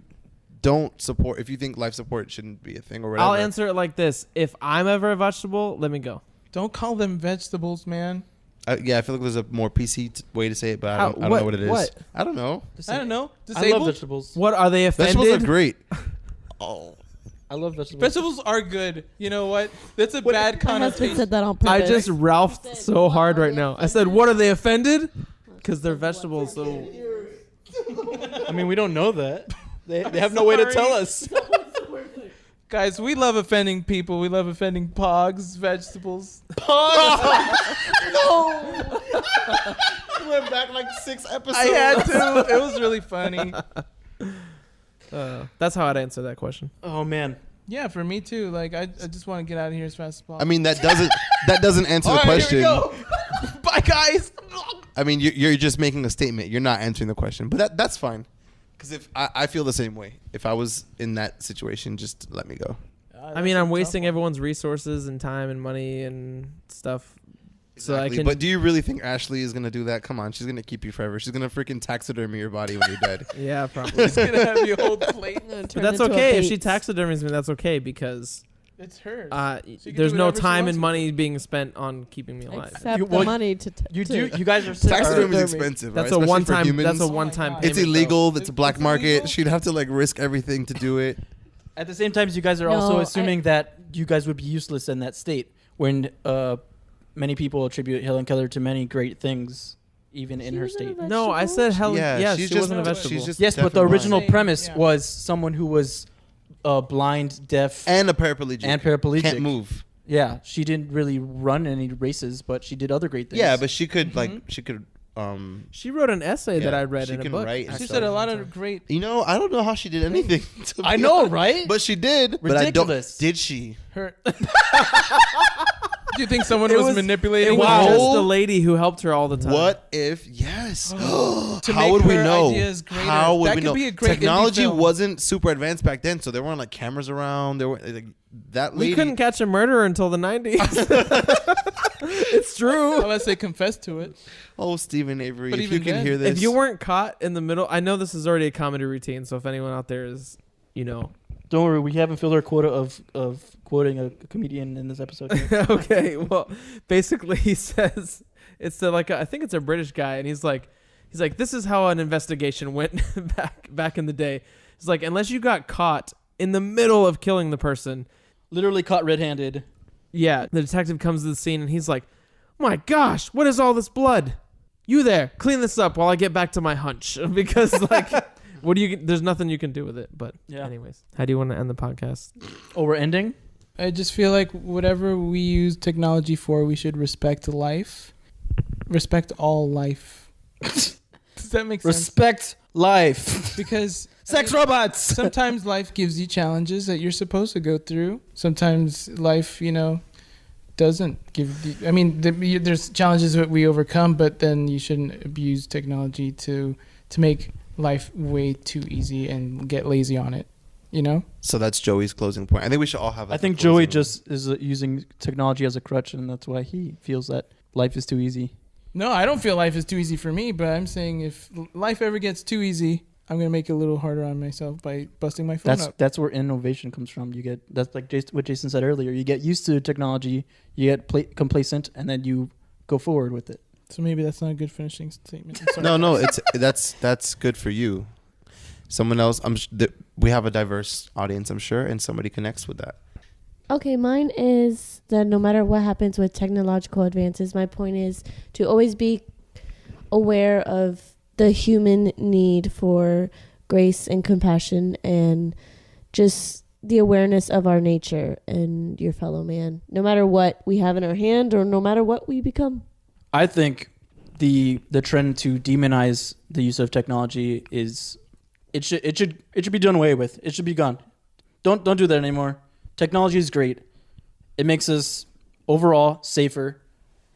Speaker 8: don't support, if you think life support shouldn't be a thing or whatever,
Speaker 10: I'll answer it like this: if I'm ever a vegetable, let me go.
Speaker 7: Don't call them vegetables, man.
Speaker 8: Yeah, I feel like there's a more PC way to say it, but I don't know what it is.
Speaker 10: What?
Speaker 8: I don't know.
Speaker 7: I don't know.
Speaker 6: I love
Speaker 7: Disabled?
Speaker 6: vegetables.
Speaker 10: What are they offended?
Speaker 8: Vegetables are great. Oh,
Speaker 6: I love vegetables.
Speaker 7: Vegetables are good. You know what? That's a bad
Speaker 9: My husband
Speaker 7: connotation.
Speaker 9: said that on purpose.
Speaker 10: I just Ralphed so hard right now. I said, "What are they offended?" Because they're vegetables. So
Speaker 6: I mean, we don't know that. They have no way to tell us.
Speaker 7: Guys, we love offending people. We love offending pogs, vegetables.
Speaker 8: no! You went back like 6 episodes.
Speaker 7: I had to. It was really funny.
Speaker 10: that's how I'd answer that question.
Speaker 6: Oh man.
Speaker 7: Yeah, for me too. Like I just want to get out of here as fast as possible.
Speaker 8: I mean, that doesn't answer the question.
Speaker 7: Here we go. Bye, guys.
Speaker 8: I mean, you're just making a statement. You're not answering the question, but that's fine. Because if I feel the same way. If I was in that situation, just let me go.
Speaker 10: I mean, I'm wasting everyone's resources and time and money and stuff. So I
Speaker 8: Exactly.
Speaker 10: can.
Speaker 8: But do you really think Ashley is gonna do that? Come on, she's gonna keep you forever. She's gonna freaking taxidermy your body when you're dead.
Speaker 10: Yeah, probably.
Speaker 7: Just gonna have you hold the plate.
Speaker 10: But that's okay. If she taxidermies me, that's okay because
Speaker 7: It's hers. She can
Speaker 10: there's
Speaker 7: do
Speaker 10: no
Speaker 7: whatever she
Speaker 10: time
Speaker 7: wants
Speaker 10: and
Speaker 7: with
Speaker 10: money being spent on keeping me alive.
Speaker 9: Except
Speaker 6: You-
Speaker 9: the
Speaker 6: well,
Speaker 9: money to
Speaker 6: You guys are
Speaker 8: Taxidermy is
Speaker 9: Taxidermy.
Speaker 8: expensive.
Speaker 10: That's
Speaker 8: right?
Speaker 10: a
Speaker 8: Especially
Speaker 10: one
Speaker 8: for
Speaker 10: time.
Speaker 8: humans.
Speaker 10: That's a
Speaker 7: Oh my
Speaker 10: one time.
Speaker 7: God.
Speaker 8: It's
Speaker 7: payment,
Speaker 8: illegal.
Speaker 7: though.
Speaker 8: It's a black
Speaker 7: It's
Speaker 8: market.
Speaker 7: illegal?
Speaker 8: She'd have to like risk everything to do it.
Speaker 6: At the same time, you guys are
Speaker 9: No,
Speaker 6: also assuming that you guys would be useless in that state when many people attribute Helen Keller to many great things, even in her state.
Speaker 10: No, I said Helen. Yeah,
Speaker 8: she's
Speaker 10: she wasn't a vegetable.
Speaker 8: She's just
Speaker 6: Yes, but the
Speaker 8: deaf and
Speaker 6: original
Speaker 8: blind.
Speaker 6: premise
Speaker 7: Yeah.
Speaker 6: was someone who was blind, deaf,
Speaker 8: and a paraplegic. Can't move.
Speaker 6: Yeah, she didn't really run any races, but she did other great things.
Speaker 8: Yeah, but she could
Speaker 10: She wrote an essay that
Speaker 8: Yeah,
Speaker 10: I read
Speaker 8: she
Speaker 10: in a
Speaker 8: can
Speaker 10: book.
Speaker 8: write and
Speaker 7: She
Speaker 8: stuff.
Speaker 7: said a lot of great.
Speaker 8: You know, I don't know how she did anything. to be
Speaker 6: I know,
Speaker 8: honest.
Speaker 6: right?
Speaker 8: But she did. But I don't.
Speaker 6: Ridiculous.
Speaker 8: Did she?
Speaker 7: Her. Do you think someone
Speaker 10: It
Speaker 7: was
Speaker 10: was-
Speaker 7: manipulating?
Speaker 10: It was
Speaker 8: Wow.
Speaker 10: just the lady who helped her all the time.
Speaker 8: What if yes?
Speaker 7: To
Speaker 8: How
Speaker 7: make
Speaker 8: would we
Speaker 7: her
Speaker 8: know?
Speaker 7: ideas greater.
Speaker 8: How would
Speaker 7: That
Speaker 8: we
Speaker 7: could
Speaker 8: know?
Speaker 7: be a great indie
Speaker 8: Technology
Speaker 7: film.
Speaker 8: wasn't super advanced back then, so there weren't like cameras around. There were like that lady.
Speaker 10: We couldn't catch a murderer until the 90s. It's true.
Speaker 7: Unless they confess to it.
Speaker 8: Oh, Stephen Avery,
Speaker 7: But
Speaker 8: if you
Speaker 7: even
Speaker 8: can
Speaker 7: then-
Speaker 8: hear this,
Speaker 10: If you weren't caught in the middle, I know this is already a comedy routine, so if anyone out there is,
Speaker 6: Don't worry, we haven't filled our quota of quoting a comedian in this episode yet.
Speaker 10: okay, well, basically he says it's I think it's a British guy, and he's like, this is how an investigation went back in the day. He's like, unless you got caught in the middle of killing the person,
Speaker 6: Literally caught red-handed.
Speaker 10: yeah, the detective comes to the scene and he's like, my gosh, what is all this blood? You there, clean this up while I get back to my hunch, because there's nothing you can do with it. But
Speaker 6: Yeah.
Speaker 10: anyways, how do you want to end the podcast?
Speaker 6: Oh, we're ending?
Speaker 7: I just feel like whatever we use technology for, we should respect life. Respect all life. Does that make sense?
Speaker 6: Respect life.
Speaker 7: Because
Speaker 6: Sex robots.
Speaker 7: sometimes life gives you challenges that you're supposed to go through. Sometimes life, doesn't give you. I mean, there's challenges that we overcome, but then you shouldn't abuse technology to make life way too easy and get lazy on it.
Speaker 8: So that's Joey's closing point. I think we should all have.
Speaker 6: I think Joey just is using technology as a crutch, and that's why he feels that life is too easy.
Speaker 7: No, I don't feel life is too easy for me, but I'm saying if life ever gets too easy, I'm gonna make it a little harder on myself by busting my phone up.
Speaker 6: That's where innovation comes from. That's like what Jason said earlier. You get used to technology, you get complacent, and then you go forward with it.
Speaker 7: So maybe that's not a good finishing statement.
Speaker 8: No, it's that's good for you. Someone else, we have a diverse audience, I'm sure, and somebody connects with that.
Speaker 9: Okay, mine is that no matter what happens with technological advances, my point is to always be aware of the human need for grace and compassion and just the awareness of our nature and your fellow man, no matter what we have in our hand or no matter what we become.
Speaker 6: I think the trend to demonize the use of technology is it should be done away with. It should be gone. Don't do that anymore. Technology is great. It makes us overall safer.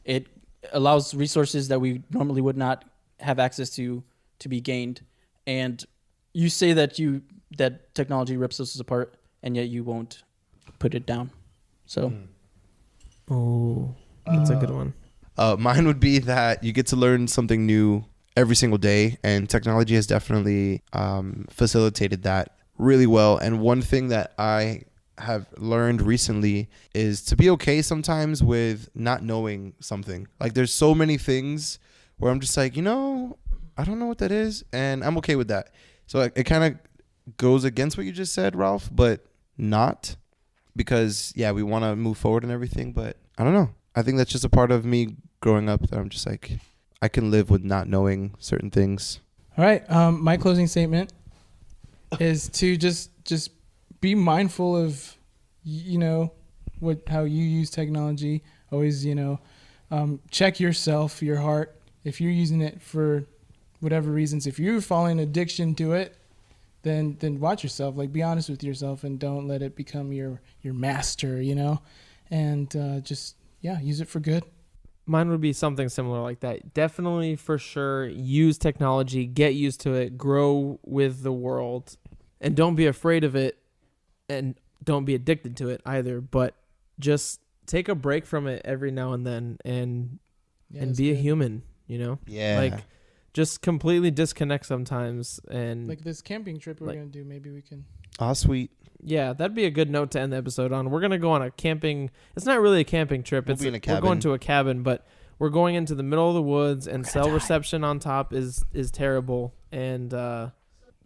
Speaker 6: It allows resources that we normally would not have access to be gained. And you say that technology rips us apart, and yet you won't put it down. So,
Speaker 10: oh, that's a good one.
Speaker 8: Mine would be that you get to learn something new every single day, and technology has definitely facilitated that really well. And one thing that I have learned recently is to be okay sometimes with not knowing something. Like there's so many things where I'm just like, I don't know what that is, and I'm okay with that. So it kind of goes against what you just said, Ralph, but not, because we want to move forward and everything, but I don't know. I think that's just a part of me growing up that I'm just like, I can live with not knowing certain things.
Speaker 7: All right. My closing statement is to just be mindful of, how you use technology. Always, check yourself, your heart. If you're using it for whatever reasons, if you're falling addiction to it, then watch yourself. Like, be honest with yourself and don't let it become your master, and use it for good.
Speaker 10: Mine would be something similar like that. Definitely, for sure, use technology, get used to it, grow with the world, and don't be afraid of it, and don't be addicted to it either. But just take a break from it every now and then, and be a human.
Speaker 8: Yeah.
Speaker 10: Like, just completely disconnect sometimes, and
Speaker 7: like this camping trip we're gonna do. Maybe we can.
Speaker 8: Sweet.
Speaker 10: Yeah, that'd be a good note to end the episode on. We're gonna go on a camping. It's not really a camping trip.
Speaker 8: We'll be in a cabin.
Speaker 10: We're going to a cabin, but we're going into the middle of the woods, and cell reception on top is terrible. And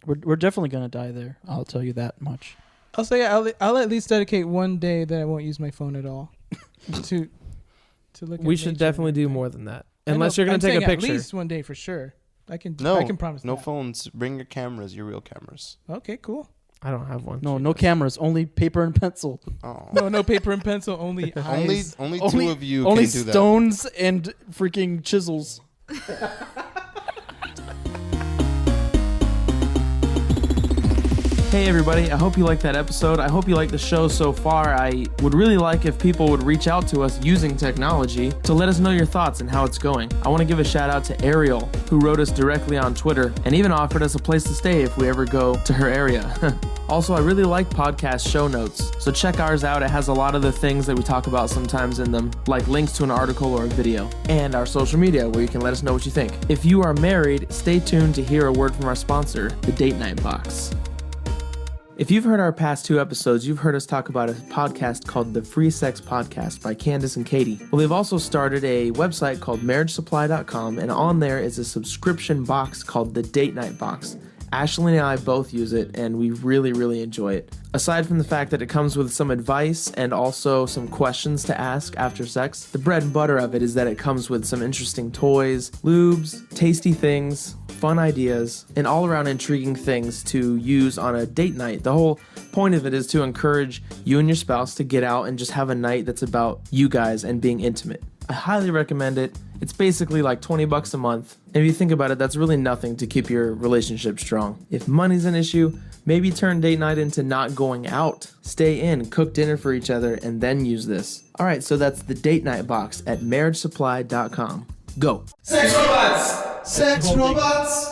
Speaker 6: we're definitely gonna die there. I'll tell you that much.
Speaker 7: I'll say I'll at least dedicate one day that I won't use my phone at all. to look.
Speaker 10: We should definitely do more than that. Unless you're gonna take a picture.
Speaker 7: At least one day for sure. I can promise.
Speaker 8: No
Speaker 7: that.
Speaker 8: phones. Bring your cameras. Your real cameras.
Speaker 7: Okay, cool.
Speaker 10: I don't have one.
Speaker 6: No cameras. Only paper and pencil.
Speaker 8: Oh.
Speaker 7: No paper and pencil. Only eyes.
Speaker 8: Only two of you
Speaker 6: only
Speaker 8: can do that.
Speaker 6: Stones and freaking chisels.
Speaker 10: Hey everybody, I hope you liked that episode. I hope you liked the show so far. I would really like if people would reach out to us using technology to let us know your thoughts and how it's going. I want to give a shout out to Ariel, who wrote us directly on Twitter and even offered us a place to stay if we ever go to her area. Also, I really like podcast show notes, so check ours out. It has a lot of the things that we talk about sometimes in them, like links to an article or a video, and our social media where you can let us know what you think. If you are married, stay tuned to hear a word from our sponsor, the Date Night Box. If you've heard our past 2 episodes, you've heard us talk about a podcast called The Free Sex Podcast by Candace and Katie. Well, they've also started a website called marriagesupply.com, and on there is a subscription box called the Date Night Box. Ashley and I both use it, and we really, really enjoy it. Aside from the fact that it comes with some advice and also some questions to ask after sex, the bread and butter of it is that it comes with some interesting toys, lubes, tasty things, fun ideas, and all-around intriguing things to use on a date night. The whole point of it is to encourage you and your spouse to get out and just have a night that's about you guys and being intimate. I highly recommend it. It's basically like $20 a month. And if you think about it, that's really nothing to keep your relationship strong. If money's an issue, maybe turn date night into not going out. Stay in, cook dinner for each other, and then use this. All right, so that's the Date Night Box at marriagesupply.com. Go.
Speaker 13: Sex robots! Sex robots!